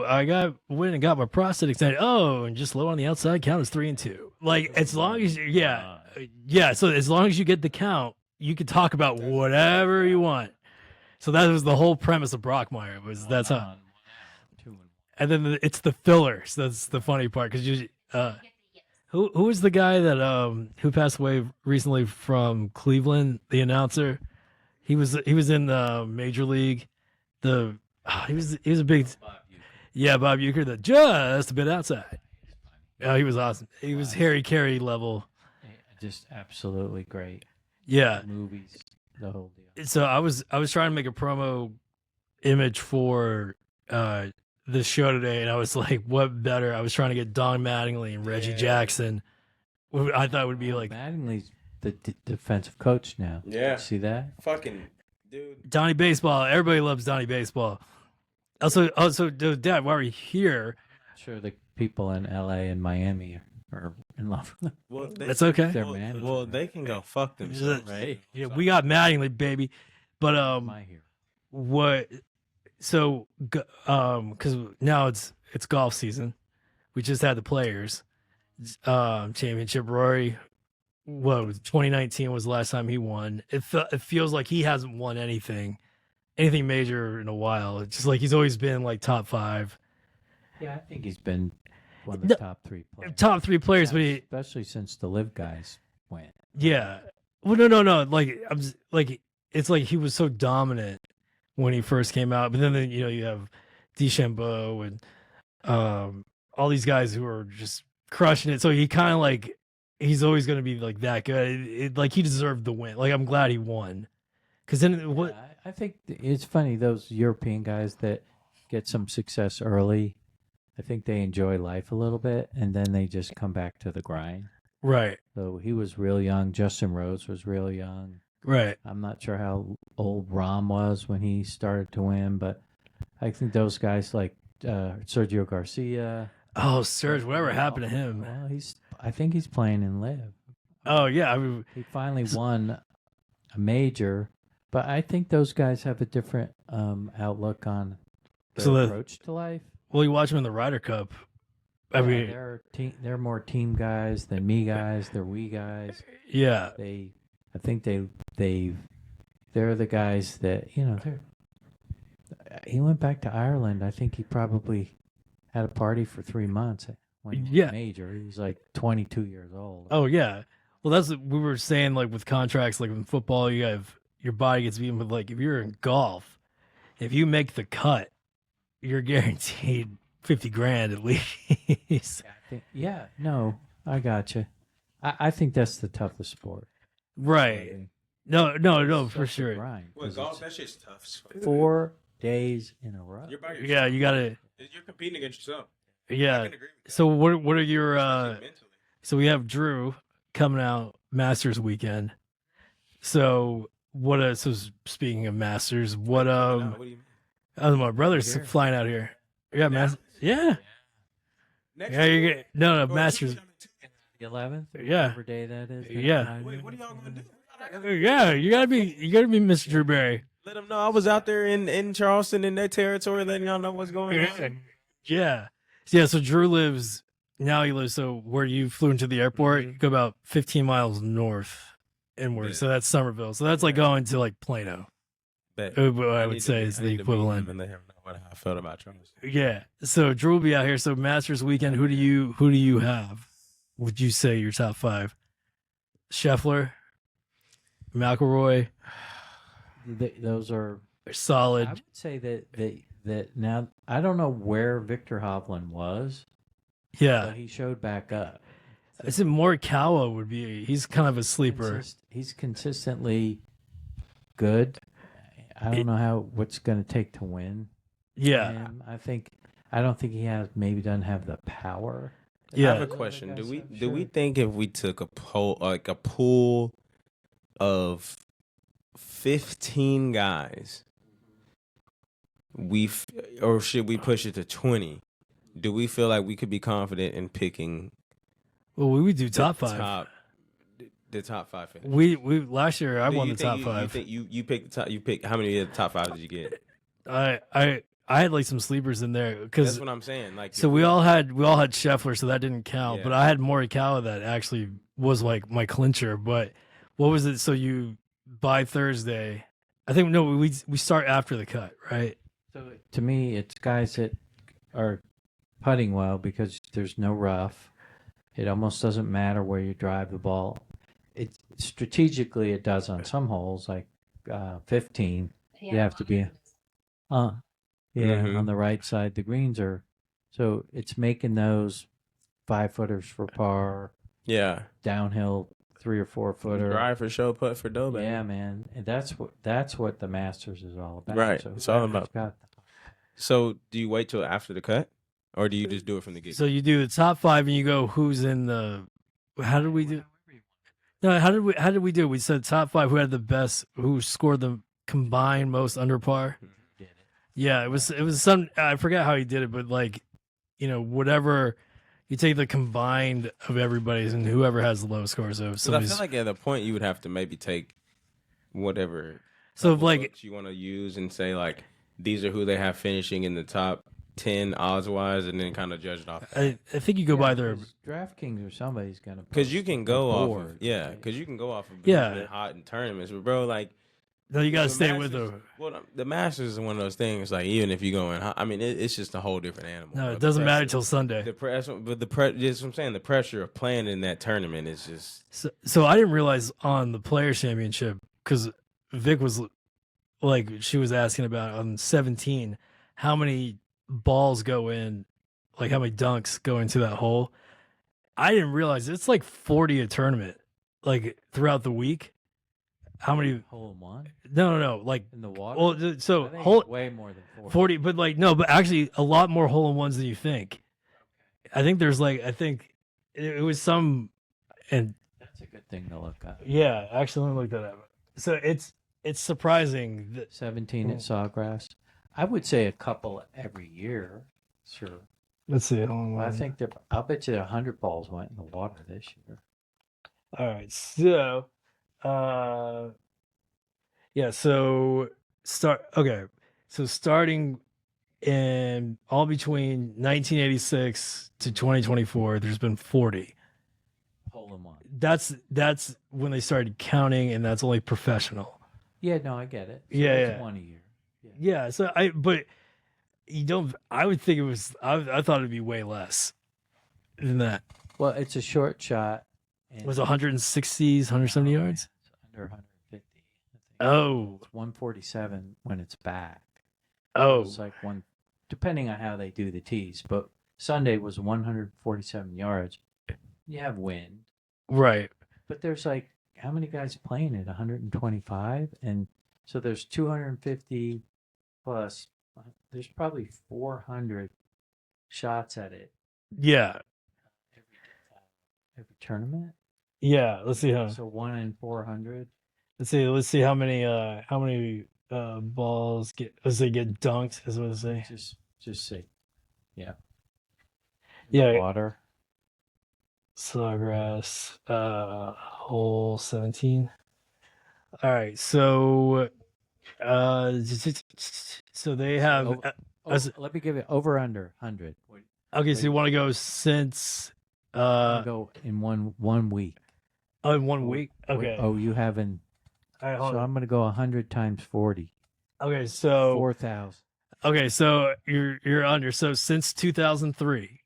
S1: I went and got my prostate extended. Oh, and just low on the outside count is 3-2. Like as long as yeah. So as long as you get the count, you can talk about whatever you want. So that was the whole premise of Brockmire. That's how. And then it's the fillers. That's the funny part, because you who was the guy that who passed away recently from Cleveland, the announcer. He was in the Major League. He was a big Bob Uecker, just a bit outside. Oh, he was awesome. He was Harry Carey level.
S5: Just absolutely great.
S1: Yeah.
S5: Movies, the whole deal.
S1: So I was trying to make a promo image for this show today, and I was like, what better? I was trying to get Don Mattingly and Reggie Jackson. I thought would be like
S5: Mattingly's the defensive coach now.
S3: Yeah.
S5: See that?
S3: Fucking dude.
S1: Donnie Baseball. Everybody loves Donnie Baseball. Also, Dad, while we're here,
S5: I'm sure the people in LA and Miami are in love with them.
S3: Well,
S1: that's okay.
S5: Their manager.
S3: Well, they can go fuck themselves.
S5: Right?
S1: Yeah, we got Mattingly, baby. But
S5: My hero.
S1: what? So because now it's golf season. We just had the Players championship. Rory, 2019 was the last time he won. It feels like he hasn't won anything major in a while. It's just like he's always been like top 5.
S5: Yeah, I think he's been one of the top 3 players.
S1: Top 3 players, but
S5: especially since the Live guys went.
S1: yeah. Well, no. Like it's like he was so dominant when he first came out, but then you have DeChambeau and all these guys who are just crushing it. So he kind of like he's always going to be like that good. Like he deserved the win. Like I'm glad he won, because then what?
S5: Yeah, I think it's funny, those European guys that get some success early. I think they enjoy life a little bit, and then they just come back to the grind.
S1: Right.
S5: So he was real young. Justin Rose was real young.
S1: Right.
S5: I'm not sure how old Rom was when he started to win, but I think those guys like Sergio Garcia.
S1: Oh, Serge, whatever happened to him?
S5: Well, I think he's playing in Live.
S1: Oh yeah, I mean,
S5: He finally won a major, but I think those guys have a different outlook on their approach to life.
S1: well, you watch him in the Ryder Cup. I mean,
S5: they're more team guys than me guys. They're we guys.
S1: yeah,
S5: I think they're the guys that he went back to Ireland. I think he probably had a party for 3 months when he was major. He was like 22 years old.
S1: oh yeah. Well, that's what we were saying. Like with contracts, like in football, you have your body gets beaten. But like if you're in golf, if you make the cut, you're guaranteed 50 grand at least.
S5: No, I got you. I think that's the toughest sport.
S1: Right. No, for
S5: Such a
S1: sure.
S5: grind,
S2: Well,
S5: 'cause
S2: golf,
S5: it's
S2: that shit's tough.
S5: 4 days in a row.
S2: You're by yourself.
S1: Yeah, you gotta.
S2: You're competing against yourself. I
S1: Yeah.
S2: can agree with that.
S1: So what are your?
S2: Especially mentally.
S1: So we have Drew coming out Masters weekend. So what? So speaking of Masters, what?
S2: Coming out, what do you mean?
S1: My brother's
S5: Here?
S1: flying out here. Yeah, Masters. Yeah.
S2: Next
S1: Yeah, you
S2: year?
S1: get no
S2: Or
S1: Masters.
S5: The 11th.
S1: Yeah.
S5: Whatever day that is.
S1: Yeah.
S2: Wait, what are y'all gonna do?
S1: Yeah, you gotta be Mr. Drew Barry.
S3: Let them know I was out there in Charleston in their territory, letting y'all know what's going on.
S1: Yeah. So Drew lives now. He lives so where you flew into the airport. You go about 15 miles north inward.
S3: Yeah.
S1: So that's Somerville. So that's like going to like Plano.
S3: Bet.
S1: What I
S3: need
S1: would
S3: to
S1: say
S3: be-
S1: is
S3: I
S1: the
S3: need to meet him
S1: equivalent.
S3: and let him know what I felt about Charleston.
S1: Yeah. So Drew will be out here. So Masters weekend. Who do you have? Would you say your top 5? Scheffler, McIlroy,
S5: Those are
S1: solid.
S5: I would say that now I don't know where Victor Hovland was,
S1: Yeah.
S5: but he showed back up.
S1: I said Morikawa would be. He's kind of a sleeper.
S5: He's consistently good. I don't know what's going to take to win.
S1: Yeah.
S5: him. I don't think he doesn't have the power.
S3: I have
S1: Yeah.
S3: a question. Do we think if we took a pool of 15 guys, or should we push it to 20? Do we feel like we could be confident in picking
S1: Well, we would do top 5.
S3: the top 5? Finish?
S1: We last year I
S3: Do
S1: won
S3: you
S1: the
S3: think
S1: top
S3: you
S1: 5.
S3: think you picked the top? You picked how many of the top 5 did you get?
S1: I had like some sleepers in there
S3: That's
S1: because
S3: what I'm saying. Like,
S1: so we all had Scheffler, so that didn't count.
S3: Yeah.
S1: But I had Morikawa that actually was like my clincher. But what was it? So you by Thursday, I think no, we start after the cut, right?
S5: So to me, it's guys that are putting well because there's no rough. It almost doesn't matter where you drive the ball. It strategically it does on some holes like 15. You have to be
S3: Mhm.
S5: on the right side. The greens are so it's making those 5-footers for par,
S3: yeah,
S5: downhill 3 or 4 footer.
S3: drive for show, putt for dough, baby.
S5: Yeah, man, and that's what the Masters is all about.
S3: Right,
S5: So
S3: it's all
S5: whoever's
S3: about-
S5: got
S3: So do you wait till after the cut, or do you just do it from the get?
S1: So you do the top 5 and you go who's in the. How did we do? No, how did we do? We said top 5 who had the best, who scored the combined most under par.
S5: did it.
S1: Yeah, it was some. I forget how he did it, but like, whatever. You take the combined of everybody's and whoever has the lowest score. So if
S3: Because I
S1: somebody's
S3: feel like at a point you would have to maybe take whatever
S1: so if like
S3: books you want to use and say like these are who they have finishing in the top 10 odds wise, and then kind of judge it off.
S1: I think you go by their.
S5: 'Cause DraftKings or somebody's gonna
S3: Because you can go off,
S5: board.
S3: because you can go off of
S1: Yeah.
S3: being hot in tournaments, but bro, like
S1: No, you gotta
S3: the
S1: stay with
S3: Masters-
S1: the.
S3: Well, the Masters is one of those things. Like even if you go in, I mean, it's just a whole different animal.
S1: No,
S3: bro.
S1: it doesn't
S3: The
S1: matter
S3: pressure-
S1: till Sunday.
S3: The pressure, but just what I'm saying, the pressure of playing in that tournament is just
S1: So I didn't realize on the Players Championship because Vic was like she was asking about on 17 how many balls go in, like how many dunks go into that hole. I didn't realize it's like 40 a tournament, like throughout the week. How many?
S5: hole in one
S1: No, like
S5: in the water.
S1: well, so
S5: I think
S1: hole
S5: it's way more than
S1: 40, but like no, but actually a lot more hole in ones than you think. I think there's like it was some, and
S5: That's a good thing to look at.
S1: yeah, actually let me look that up. So it's surprising that
S5: 17 at Sawgrass. I would say a couple every year. Sure.
S1: let's see. Hold on,
S5: Well, I think I'll bet you 100 balls went in the water this year.
S1: All right, so yeah, so starting and all between 1986 to 2024, there's been 40.
S5: Hole in one.
S1: That's when they started counting, and that's only professional.
S5: Yeah, no, I get it. So
S1: Yeah,
S5: it's
S1: yeah.
S5: 1 a year.
S1: Yeah, so but you don't. I would think it was. I thought it'd be way less than that.
S5: Well, it's a short shot. And
S1: It was 160s, 170 yards.
S5: It's under 150. I think.
S1: Oh,
S5: It's 147 when it's back.
S1: oh,
S5: It's like one, depending on how they do the tees. But Sunday was 147 yards. You have wind,
S1: right.
S5: but there's like how many guys playing it? 125, and so there's 250 plus. There's probably 400 shots at it
S1: Yeah,
S5: every tournament.
S1: yeah. Let's see how.
S5: So 1 in 400.
S1: Let's see how many balls get dunked. Is what I say.
S5: Just see. Yeah.
S1: Yeah.
S5: Water.
S1: Sawgrass, hole 17. All right, so so they have
S5: Let me give it over under 100.
S1: okay. So you want to go since
S5: Go in one week.
S1: in 1 week? Okay.
S5: Oh, you haven't.
S1: All right, hold
S5: So
S1: on.
S5: I'm gonna go 100 times 40.
S1: Okay, so
S5: 4,000.
S1: okay, so you're under. So since 2003,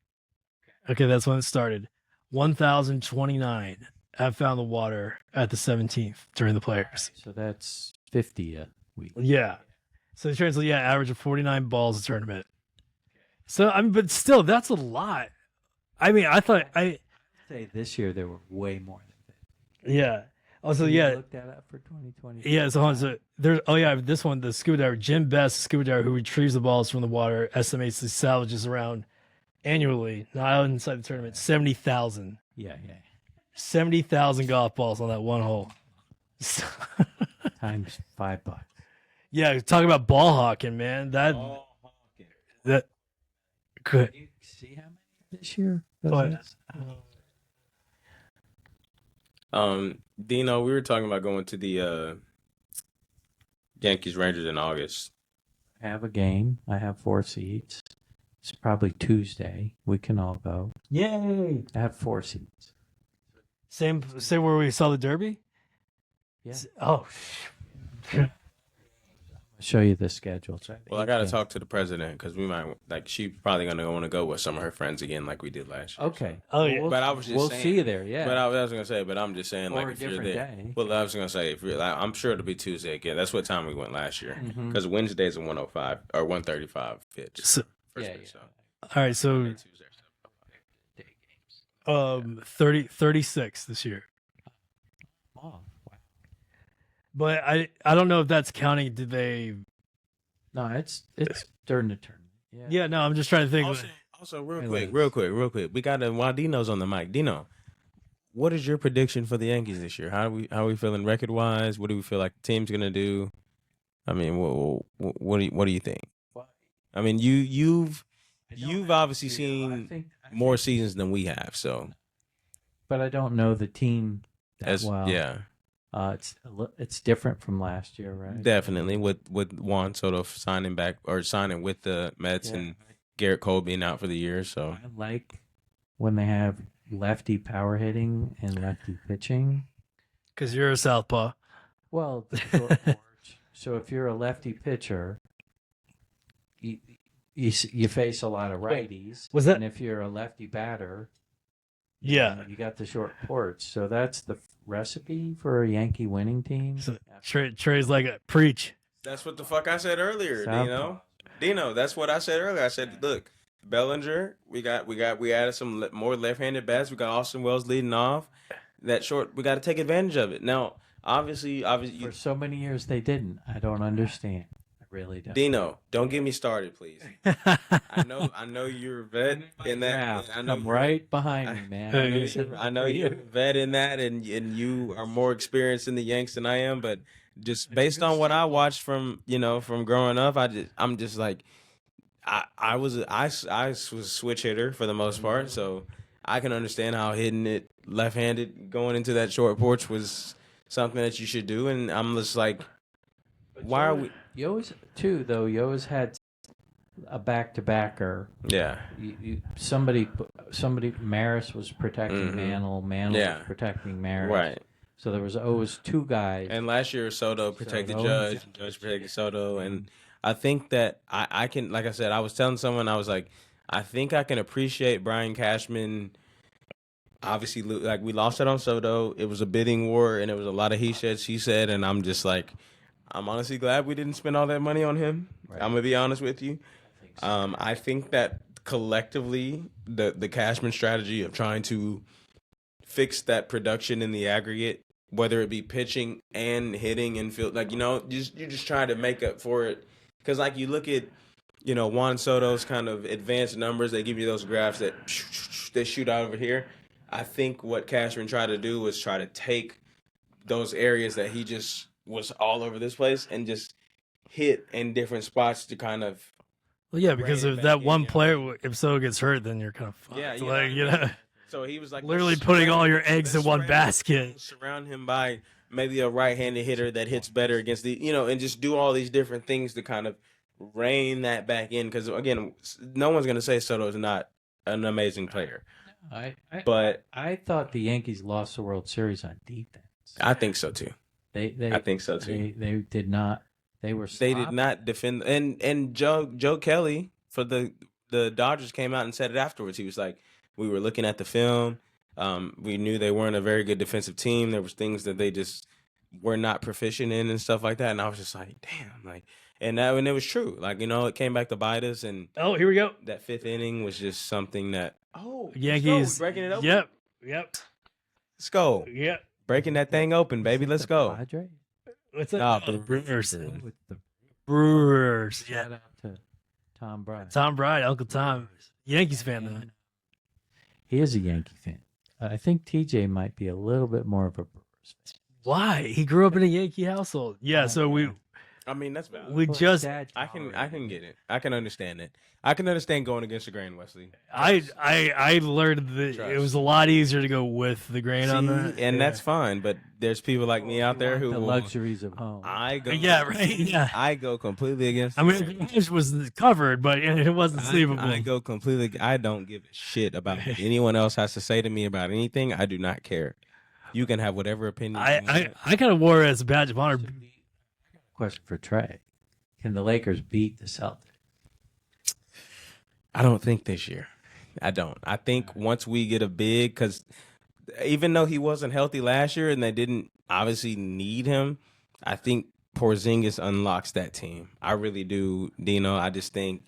S1: okay, that's when it started. 1,029 have found the water at the 17th during the players.
S5: So that's 50 a week.
S1: Yeah. So it translates, average of 49 balls a tournament. So I mean, but still, that's a lot. I mean, I
S5: Say this year there were way more than 50.
S1: yeah. Also,
S5: Can you
S1: yeah,
S5: look that up for 2020.
S1: yeah. So, hold on, so there's this one, the scuba diver Jim Best, scuba diver who retrieves the balls from the water, estimates the salvages around annually, not inside the tournament, 70,000.
S5: Yeah.
S1: 70,000 golf balls on that one hole.
S5: Times $5.
S1: Yeah, talk about ball hawking, man. That good.
S5: You see how many this year?
S1: But,
S3: Dino, we were talking about going to the Yankees Rangers in August.
S5: I have a game. I have 4 seats. It's probably Tuesday. We can all go.
S1: yay!
S5: I have 4 seats.
S1: Same where we saw the Derby.
S5: Yeah.
S1: Oh,
S5: I'll show you the schedule. So
S3: Well, I got to talk to the president because we might she's probably gonna want to go with some of her friends again, like we did last year.
S5: Okay.
S1: Oh, yeah.
S3: But I was just
S5: we'll
S3: saying-
S5: see you there. Yeah.
S3: But I was gonna say, I'm just saying,
S5: Or
S3: like
S5: a
S3: if you're
S5: different
S3: there.
S5: day.
S3: Well, I was gonna say, if you're, I'm sure it'll be Tuesday again. That's what time we went last year.
S5: Mhm.
S3: Because Wednesday's a 105 or 135 pitch.
S1: so,
S3: First
S5: Yeah,
S3: pitch,
S5: yeah.
S3: so.
S1: all right. So
S3: Tuesday,
S5: Day games.
S1: 36 this year.
S5: Oh, wow.
S1: But I don't know if that's counting. Did they?
S5: No, it's during the tournament. Yeah.
S1: Yeah, no. I'm just trying to think.
S3: Also, real
S5: Anyways.
S3: quick. We got while Dino's on the mic. Dino, what is your prediction for the Yankees this year? How are we feeling record wise? What do we feel like the team's gonna do? I mean, what do you think? I mean, you've obviously seen more seasons than we have, so
S5: but I don't know the team that well.
S3: yeah,
S5: It's different from last year, right?
S3: definitely with Juan Soto signing with the Mets
S5: Yeah.
S3: and Garrett Cole being out for the year. So
S5: I like when they have lefty power hitting and lefty pitching.
S1: Because you're a southpaw.
S5: Well, the short porch. So if you're a lefty pitcher, you face a lot of righties.
S1: was that-
S5: And if you're a lefty batter,
S1: Yeah.
S5: you got the short porch. So that's the recipe for a Yankee winning team.
S1: So Trey's like preach.
S3: that's what the fuck I said earlier,
S5: Southpaw.
S3: Dino, that's what I said earlier. I said, look, Bellinger, we added some more left-handed bats. We got Austin Wells leading off. That short, we got to take advantage of it. Now, obviously,
S5: For so many years they didn't. I don't understand. I really don't.
S3: Dino, don't get me started, please. I know you're a vet in that. I know
S5: I'm right behind me, man.
S3: I know you're a vet in that, and you are more experienced in the Yanks than I am. But just based on what I watched from growing up, I'm just like, I was a switch hitter for the most part, so I can understand how hitting it left-handed going into that short porch was something that you should do, and I'm just like, why are we?
S5: You always had a back-to-backer.
S3: Yeah.
S5: Somebody, Maris was protecting Mantle. Mantle was protecting Maris.
S3: Right.
S5: So there was always two guys.
S3: And last year, Soto protected
S5: Soto.
S3: Judge. And Judge protected Soto. And I think that I can, like I said, I was telling someone, I was like, I think I can appreciate Brian Cashman. Obviously, like, we lost it on Soto. It was a bidding war, and it was a lot of he said, she said. And I'm just like, I'm honestly glad we didn't spend all that money on him. Right. I'm going to be honest with you. I think that collectively, the Cashman strategy of trying to fix that production in the aggregate, whether it be pitching and hitting and field, like, you're just trying to make up for it. Because, like, you look at, Juan Soto's kind of advanced numbers, they give you those graphs that they shoot out over here. I think what Cashman tried to do was try to take those areas that he just was all over this place and just hit in different spots to kind of.
S1: Well, yeah, because if that one player, if Soto gets hurt, then you're kind of fucked.
S3: Yeah, So he was like
S1: literally putting all your eggs in one basket.
S3: Surround him by maybe a right-handed hitter that hits better against the, and just do all these different things to kind of rein that back in. Because again, no one's gonna say Soto is not an amazing player. But
S5: I thought the Yankees lost the World Series on defense.
S3: I think so too. I think so too.
S5: They did not. They did
S3: not defend. And Joe Kelly for the Dodgers came out and said it afterwards. He was like, we were looking at the film. We knew they weren't a very good defensive team. There was things that they just were not proficient in and stuff like that. And I was just like, damn, like, and it was true. Like, it came back to bite us. And
S1: here we go.
S3: That fifth inning was just something that
S1: Yankees
S3: breaking it open.
S1: Yep.
S3: Let's go.
S1: Yep.
S3: Breaking that thing open, baby. Let's go.
S5: Padre?
S1: What's that?
S3: Nah,
S1: the Brewers.
S5: With the
S1: Brewers. Yeah.
S5: Shout out to Tom Bride.
S1: Tom Bride, Uncle Tom. Yankees fan, though.
S5: He is a Yankee fan. I think TJ might be a little bit more of a Brewers fan.
S1: Why? He grew up in a Yankee household. Yeah, so
S3: I mean, that's valid.
S1: we just
S3: I can get it. I can understand it. I can understand going against the grain, Wesley.
S1: I learned that it was a lot easier to go with the grain on that.
S3: And that's fine, but there's people like me out there who
S5: the luxuries of home.
S3: I go I go completely against
S1: I mean, it was covered, but it wasn't sleepable.
S3: I go completely. I don't give a shit about what anyone else has to say to me about anything. I do not care. You can have whatever opinion.
S1: I kind of wore it as a badge of honor.
S5: Question for Trey: can the Lakers beat the Celtics?
S3: I don't think this year. I don't. I think once we get a big, because even though he wasn't healthy last year and they didn't obviously need him, I think Porzingis unlocks that team. I really do, Dino. I just think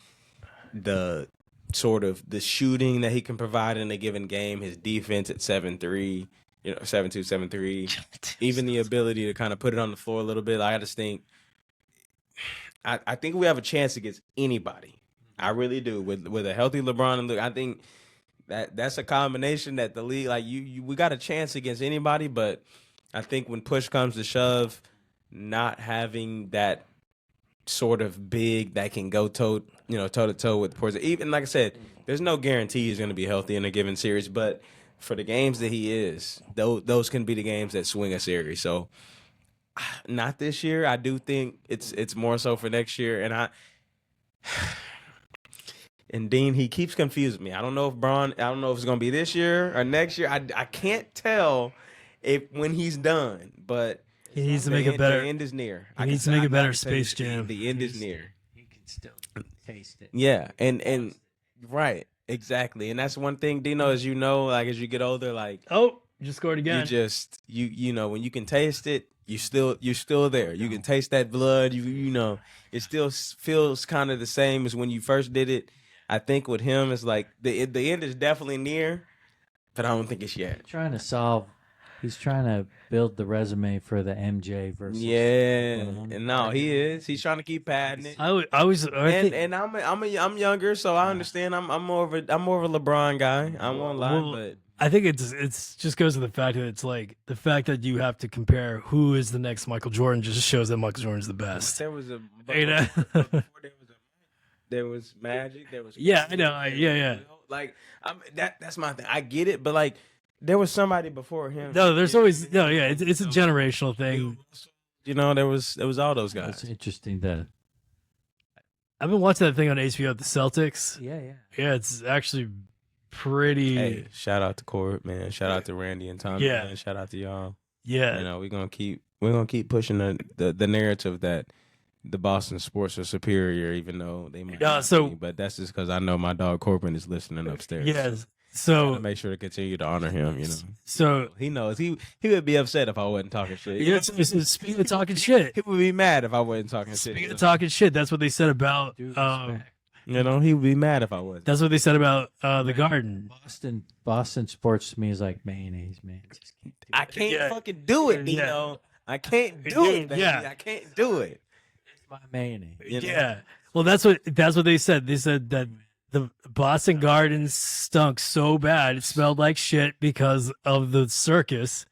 S3: the sort of the shooting that he can provide in a given game, his defense at 7'3", 7'2", 7'3", even the ability to kind of put it on the floor a little bit. I just think, I think we have a chance against anybody. I really do. With a healthy LeBron and Luke, I think that's a combination that the league, like we got a chance against anybody, but I think when push comes to shove, not having that sort of big that can go toe to toe with Porzingis. Even like I said, there's no guarantee he's going to be healthy in a given series, but for the games that he is, those can be the games that swing a series. So not this year. I do think it's more so for next year, and Dean, he keeps confusing me. I don't know if it's going to be this year or next year. I can't tell when he's done, but
S1: he needs to make it better.
S3: The end is near.
S1: He needs to make a better Space Jam.
S3: The end is near.
S5: He can still taste it.
S3: Yeah, and right, exactly. And that's one thing, Dino, as you know, like as you get older, like
S1: you just scored again.
S3: You just you know when you can taste it, you're still there. You can taste that blood. You know it still feels kind of the same as when you first did it. I think with him, it's like the end is definitely near, but I don't think it's yet.
S5: He's trying to build the resume for the MJ versus.
S3: Yeah, and no, he is. He's trying to keep padding it. I'm younger, so I understand. I'm more of a LeBron guy. I won't lie, but
S1: I think it's just goes to the fact that it's like the fact that you have to compare who is the next Michael Jordan just shows that Michael Jordan's the best.
S3: There was there was Magic. There was
S1: I know. Yeah.
S3: Like that's my thing. I get it, but like there was somebody before him.
S1: No, there's always no. Yeah, it's a generational thing.
S3: There was all those guys.
S5: It's interesting that
S1: I've been watching that thing on HBO, the Celtics.
S5: Yeah.
S1: Yeah, it's actually pretty.
S3: Hey, shout out to Court, man. Shout out to Randy and Tommy.
S1: Yeah.
S3: Man. Shout out to y'all.
S1: Yeah,
S3: You know, we're gonna keep pushing the narrative that the Boston sports are superior, even though they might not
S1: so-
S3: be. But that's just because I know my dog Corbin is listening upstairs.
S1: yeah.
S3: So
S1: So,
S3: make sure to continue to honor him. You know,
S1: so
S3: he knows he would be upset if I wasn't talking shit.
S1: yeah, speaking of talking shit,
S3: He would be mad if I wasn't talking
S1: speaking
S3: shit.
S1: of talking shit, that's what they said about.
S5: Due respect.
S3: You know, he would be mad if I wasn't.
S1: That's what they said about the Garden.
S5: Boston sports to me is like mayonnaise, man. Just can't do
S3: I
S5: it.
S3: can't
S1: Yeah.
S3: fucking do it,
S1: Yeah.
S3: Dino. I can't do it, baby.
S1: Yeah.
S3: I can't do it.
S5: It's my mayonnaise.
S3: You know?
S1: Yeah. Well, that's what they said. They said that the Boston Garden stunk so bad it smelled like shit because of the circus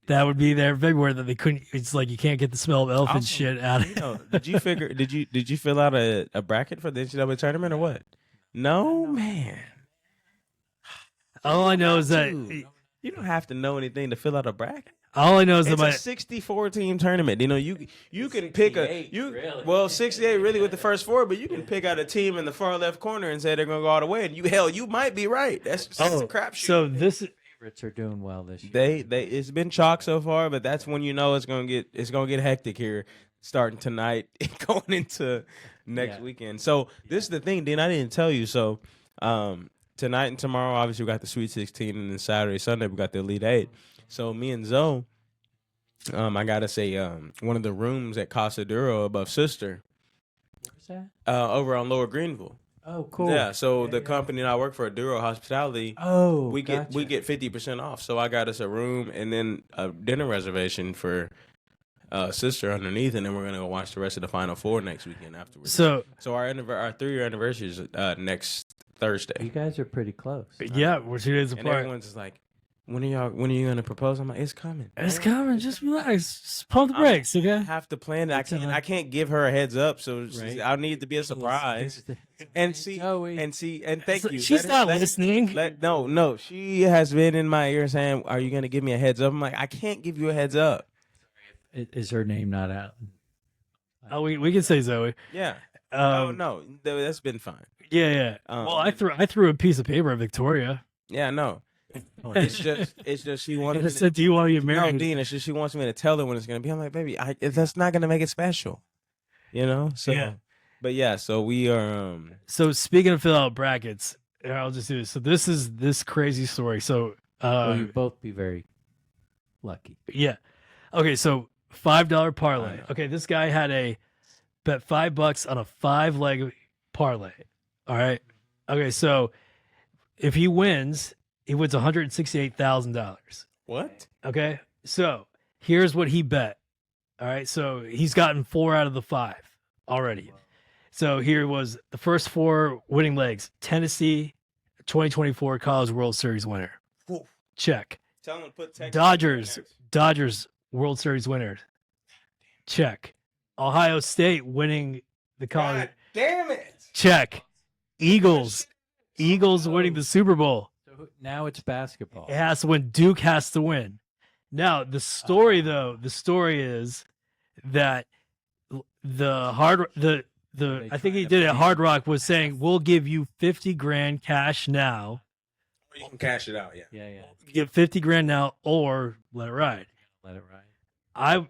S1: that would be there everywhere that they couldn't. It's like you can't get the smell of elephant
S3: Also,
S1: shit out of
S3: You know, did you fill out a bracket for the NCAA tournament or what? No, man.
S1: All I know is that
S3: Dude, you don't have to know anything to fill out a bracket.
S1: all I know is that
S3: It's
S1: my
S3: a 64 team tournament. You know, you can pick a
S5: 68, really.
S3: well 68 really with the first four, but you can pick out a team in the far left corner and say they're gonna go all the way, and you might be right. That's a crapshoot.
S1: so this
S5: Favorites are doing well this year.
S3: They it's been chalk so far, but that's when you know it's gonna get hectic here, starting tonight and going into next
S5: Yeah.
S3: weekend. So this is the thing, Dean. I didn't tell you. So tonight and tomorrow, obviously we got the Sweet 16, and then Saturday, Sunday we got the Elite 8. So me and Zoe, I gotta say, one of the rooms at Casa Duro above Sister,
S5: Where's that?
S3: over on Lower Greenville.
S5: Oh, cool.
S3: Yeah. So the company that I work for, Duro Hospitality.
S5: Oh,
S3: We get
S5: gotcha.
S3: 50% off. So I got us a room and then a dinner reservation for sister underneath, and then we're gonna go watch the rest of the Final Four next weekend afterwards.
S1: so
S3: our 3-year anniversary is next Thursday.
S5: You guys are pretty close.
S1: yeah, we're 2 days
S3: And
S1: apart.
S3: everyone's just like, when are you gonna propose? I'm like, it's coming.
S1: It's coming. Just relax. Just pump the
S3: I
S1: brakes,
S3: I
S1: okay?
S3: have to plan it.
S5: It's a-
S3: I can't give her a heads up, so
S5: Right.
S3: I need it to be a surprise. And see,
S5: Joey.
S3: and thank you.
S1: She's
S3: That-
S1: not
S3: that-
S1: listening.
S3: No. She has been in my ear saying, "Are you gonna give me a heads up?" I'm like, I can't give you a heads up.
S5: Is her name not out?
S1: Oh, we can say Zoe.
S3: Yeah.
S1: Um,
S3: No, that's been fine.
S1: Yeah. Well, I threw a piece of paper at Victoria.
S3: Yeah, no. It's just she wanted
S1: And
S3: me
S1: I
S3: to,
S1: said, "Do you want to get
S3: no,
S1: married?"
S3: Dean. It's just she wants me to tell her when it's gonna be. I'm like, baby, that's not gonna make it special, you know. So,
S1: Yeah.
S3: But yeah, so we are.
S1: So speaking of fill out brackets, here, I'll just do this. So this is this crazy story. So
S5: Will you both be very lucky?
S1: yeah. Okay, so $5 parlay. Okay, this guy had a bet $5 on a 5-leg parlay. All right. Okay, so if he wins $168,000.
S3: What?
S1: Okay. So here's what he bet. All right. So he's gotten 4 out of the 5 already. So here was the first 4 winning legs. Tennessee 2024 College World Series winner.
S3: Whew.
S1: Check.
S3: Tell him to put Texas
S1: Dodgers World Series winner. Check. Ohio State winning the college.
S3: God damn it!
S1: Check. Eagles winning the Super Bowl.
S5: So now it's basketball.
S1: It has to win. Duke has to win. Now the story is that the I think he did it. Hard Rock was saying we'll give you $50,000 cash now.
S3: You can cash it out. Yeah.
S5: Yeah.
S1: Get $50,000 now, or let it ride.
S5: Let it ride.
S3: I let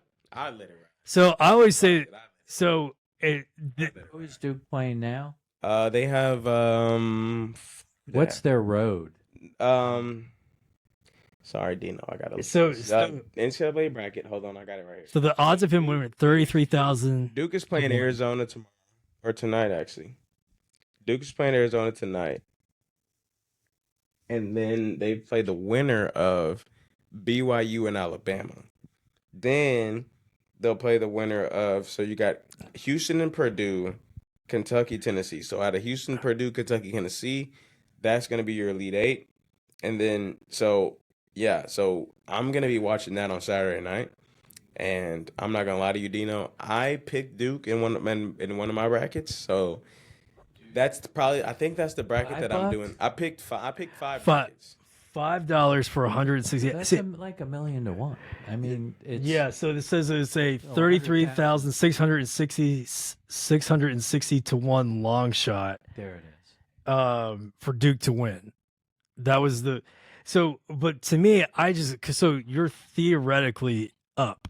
S3: it ride.
S1: So I always say so.
S5: Who is Duke playing now?
S3: They have
S5: What's their road?
S3: Sorry, Dino, I got to.
S1: So-
S3: NCAA bracket. Hold on, I got it right here.
S1: So the odds of him winning 33,000.
S3: Duke is playing Arizona tomorrow or tonight, actually. Duke is playing Arizona tonight, and then they play the winner of BYU and Alabama. Then they'll play the winner of. So you got Houston and Purdue, Kentucky, Tennessee. So out of Houston, Purdue, Kentucky, Tennessee, that's going to be your Elite 8. And then, so I'm going to be watching that on Saturday night. And I'm not going to lie to you, Dino. I picked Duke in one of my brackets. So I think that's the bracket that I'm doing. I picked five brackets.
S1: $5 for 160.
S5: That's
S1: See,
S5: like $1 million to 1. I mean, it's
S1: yeah, so this says it's a
S5: 100,000.
S1: 33,660 to 1 long shot
S5: there. It is.
S1: for Duke to win. That was the but to me, so you're theoretically up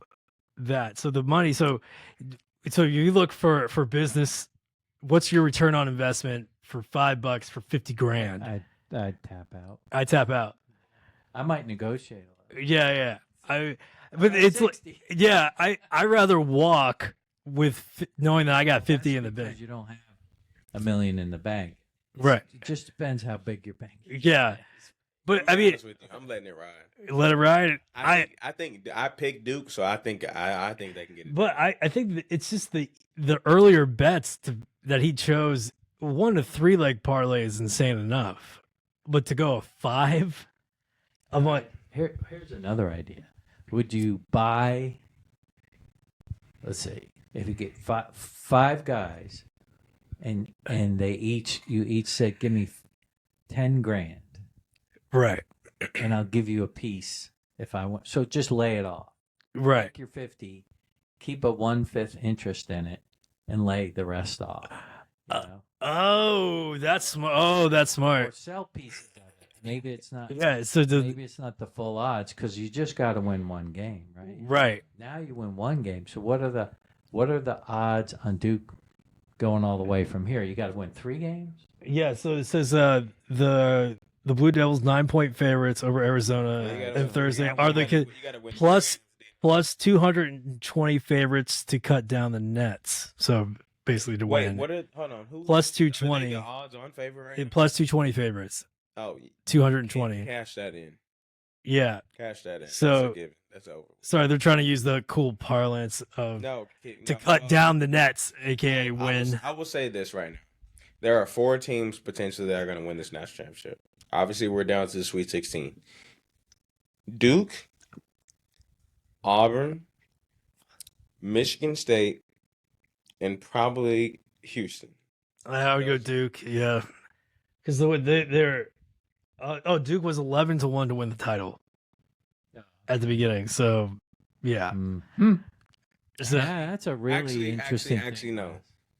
S1: that. So the money, so you look for business. What's your return on investment for $5 for 50 grand?
S5: I'd tap out.
S1: I tap out.
S5: I might negotiate a little.
S1: Yeah. But it's like,
S5: 60.
S1: yeah, I rather walk with knowing that I got 50 in the
S5: Because
S1: bank.
S5: you don't have $1 million in the bank.
S1: Right.
S5: It just depends how big your bank is.
S1: Yeah. But I mean,
S2: I'm letting it ride.
S1: let it ride.
S2: I think I picked Duke, so I think they can get it.
S1: But I think that it's just the earlier bets that he chose. 1 to 3 leg parlay is insane enough, but to go a 5, I'm like,
S5: Here's another idea. Would you buy? Let's see, if you get five guys, and you each said, give me 10 grand,
S1: right,
S5: and I'll give you a piece if I want. So just lay it off.
S1: right.
S5: Take your 50, keep a 1/5 interest in it, and lay the rest off. You know?
S1: Oh, that's smart. Oh, that's
S5: Or
S1: smart.
S5: sell pieces of it. Maybe it's not.
S1: Yeah. So
S5: Maybe it's not the full odds because you just got to win one game, right?
S1: right.
S5: Now you win one game. So what are the odds on Duke going all the way from here? You got to win 3 games.
S1: Yeah. So it says the Blue Devils 9-point favorites over Arizona and Thursday are the plus 220 favorites to cut down the nets. So basically to
S2: Wait,
S1: win.
S2: hold on. Who
S1: Plus
S2: are they
S1: 220.
S2: the odds on favor right now?
S1: Plus 220 favorites.
S2: Oh,
S1: 220.
S2: cash that in.
S1: Yeah.
S2: Cash that in.
S1: So-
S2: That's a given. That's over.
S1: Sorry, they're trying to use the cool parlance of to cut down the nets, aka win.
S2: I will say this right now. There are 4 teams potentially that are going to win this national championship. Obviously, we're down to the Sweet 16. Duke, Auburn, Michigan State, and probably Houston.
S1: I would go Duke, yeah, because they're Duke was 11 to 1 to win the title at the beginning. So yeah, So-
S5: Yeah, that's a really interesting.
S2: Actually, no.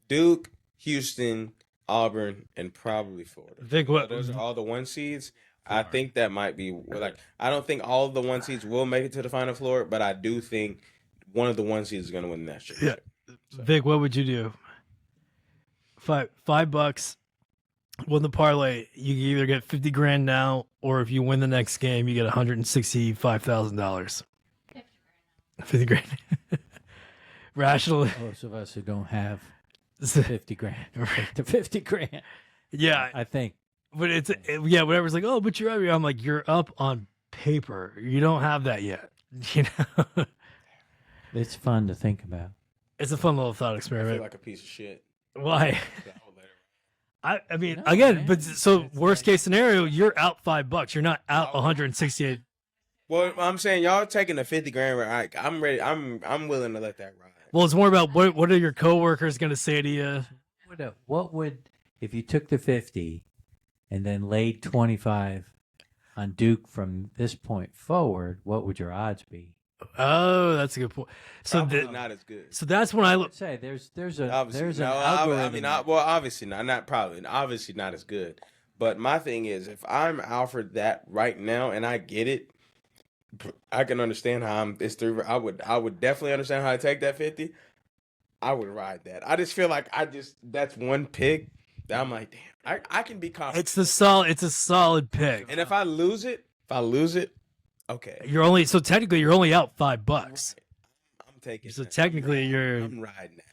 S2: Duke, Houston, Auburn, and probably Florida.
S1: Vic,
S2: So
S1: what?
S2: those are all the 1 seeds. I think that might be like I don't think all of the 1 seeds will make it to the final floor, but I do think one of the 1 seeds is going to win the national championship.
S1: Vic, what would you do? $5 win the parlay. You can either get 50 grand now, or if you win the next game, you get $165,000. 50 grand. Rationally,
S5: Most of us who don't have 50 grand, the 50 grand.
S1: yeah,
S5: I think.
S1: but whatever's like, oh, but you're up. I'm like, you're up on paper. You don't have that yet. You know,
S5: It's fun to think about.
S1: it's a fun little thought
S2: I feel
S1: experiment.
S2: like a piece of shit.
S1: Why? I mean,
S5: No,
S1: again,
S5: man.
S1: but so
S5: It's
S1: worst
S5: like-
S1: case scenario, you're out $5. You're not out 168.
S2: Well, I'm saying y'all taking the 50 grand. Right? I'm ready. I'm willing to let that ride.
S1: Well, it's more about what are your coworkers going to say to you?
S5: What would if you took the 50 and then laid 25 on Duke from this point forward? What would your odds be?
S1: Oh, that's a good point. So,
S2: Probably not as good.
S1: so that's when I look.
S5: Let's say there's
S2: Obviously,
S5: an
S2: no,
S5: algorithm.
S2: well, obviously not probably, obviously not as good. But my thing is, if I'm offered that right now and I get it, I can understand how it's through. I would definitely understand how to take that 50. I would ride that. I just feel like that's one pick that I'm like, damn, I can be confident.
S1: It's a solid pick.
S2: And if I lose it, okay,
S1: You're only technically you're only out $5.
S2: I'm taking.
S1: So
S2: that.
S1: technically you're,
S2: I'm riding that.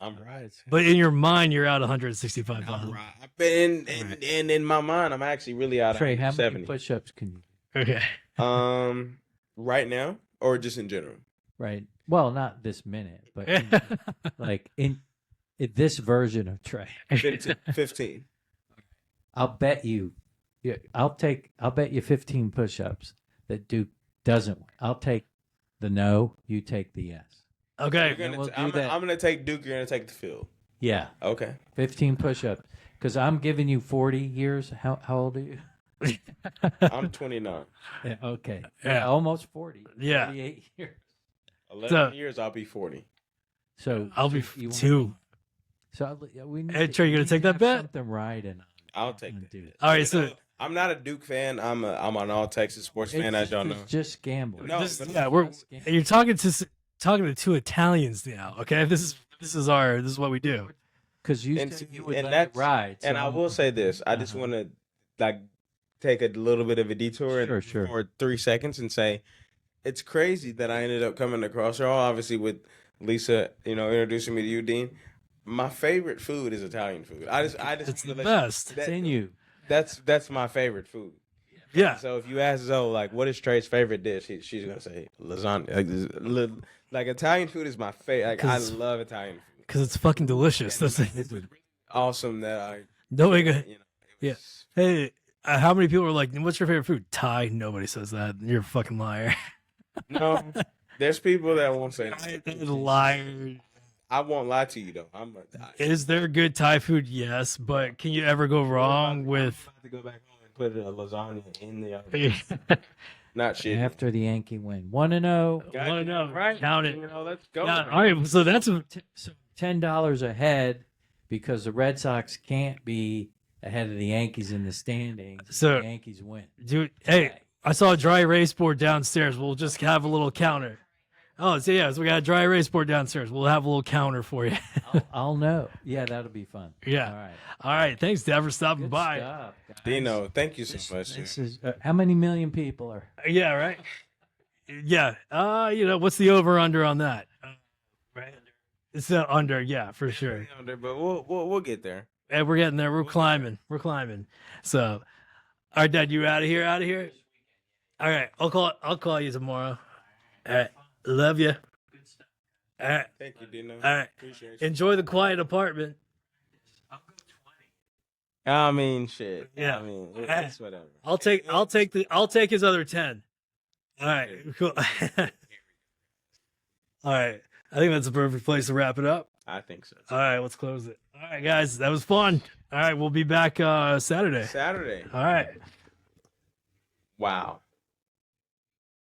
S2: I'm riding.
S1: but in your mind you're out 165.
S2: I'm riding. And in my mind, I'm actually really out
S5: Trey,
S2: of
S5: how many
S2: 70.
S5: push-ups can you?
S1: Okay.
S2: Right now or just in general?
S5: Right. Well, not this minute, but in this version of Trey,
S2: 15.
S5: I'll bet you. Yeah, I'll bet you 15 push-ups that Duke doesn't win. I'll take the no. You take the yes.
S1: Okay.
S5: we'll do
S2: I'm
S5: that.
S2: going to take Duke. You're going to take the field.
S5: Yeah,
S2: Okay.
S5: 15 push-ups. Because I'm giving you 40 years. How old are you?
S3: I'm 29.
S5: Yeah, okay.
S1: Yeah.
S5: Almost 40.
S1: Yeah.
S5: 38 years.
S3: 11 years, I'll be 40.
S5: So
S1: I'll be
S5: you want-
S1: 2.
S5: So we need
S1: Hey, Trey, you
S5: we
S1: gonna
S5: need
S1: take
S5: to
S1: that
S5: have
S1: bet?
S5: Something riding.
S3: I'll take
S5: on
S3: that.
S5: dude.
S1: All right,
S3: You
S1: so
S3: know, I'm not a Duke fan. I'm an all Texas sports fan, as y'all know.
S5: It's just gambling.
S3: No,
S1: this,
S3: but-
S1: yeah, we're
S5: Just gambling.
S1: you're talking to 2 Italians now. Okay, this is what we do.
S5: Because you
S3: And
S5: said
S3: see-
S5: you would
S3: and
S5: let it
S3: that's-
S5: ride.
S3: And
S5: so-
S3: I will say this: I just
S5: Uh-huh.
S3: want to like take a little bit of a detour
S5: Sure.
S3: for 3 seconds and say it's crazy that I ended up coming across y'all. Obviously, with Lisa, introducing me to you, Dean. My favorite food is Italian food. I just
S1: It's the
S3: wanna let
S1: best.
S5: It's in you.
S3: That's my favorite food.
S1: Yeah,
S3: So if you ask Zoe, like, what is Trey's favorite dish? She's gonna say lasagna. Like Italian food is my favorite. Like I
S1: 'Cause-
S3: love Italian food.
S1: because it's fucking delicious. That's it.
S3: It's awesome that I.
S1: Nobody.
S3: You know,
S1: Go,
S3: it
S1: Yeah.
S3: was-
S1: hey, how many people are like, "What's your favorite food?" Thai. Nobody says that. You're a fucking liar.
S3: No, there's people that won't say that.
S1: Liar.
S3: I won't lie to you though.
S1: Is there good Thai food? Yes, but can you ever go wrong with?
S3: I'm about to go back home and put a lasagna in the oven. Not shit.
S5: After the Yankee win. 1-0.
S1: Wanna know,
S3: right?
S1: count it.
S3: Let's go.
S1: Yeah, all right, so that's a
S5: So $10 ahead because the Red Sox can't be ahead of the Yankees in the standings.
S1: So-
S5: the Yankees win.
S1: dude. Hey, I saw a dry erase board downstairs. We'll just have a little counter. Oh, so yeah, so we got a dry erase board downstairs. We'll have a little counter for you.
S5: I'll know. Yeah, that'll be fun.
S1: Yeah.
S5: All right.
S1: All right, thanks, Dad, for stopping
S5: Good
S1: by.
S5: stuff, guys.
S3: Dino, thank you so much.
S5: This is how many million people are?
S1: Yeah, right. Yeah. What's the over under on that? Right. It's the under. Yeah, for sure.
S3: But we'll get there.
S1: And we're getting there. We're climbing. We're climbing. So, all right, Dad, you out of here? Out of here. All right, I'll call you tomorrow. All right, love you. All right,
S3: Thank you, Dino.
S1: all right.
S3: Appreciate you.
S1: Enjoy the quiet apartment.
S3: I mean, shit.
S1: Yeah.
S3: I mean, it's whatever.
S1: I'll take his other 10. All right, cool. All right, I think that's a perfect place to wrap it up.
S3: I think so.
S1: All right, let's close it. All right, guys, that was fun. All right, we'll be back Saturday.
S3: Saturday.
S1: All right.
S3: Wow.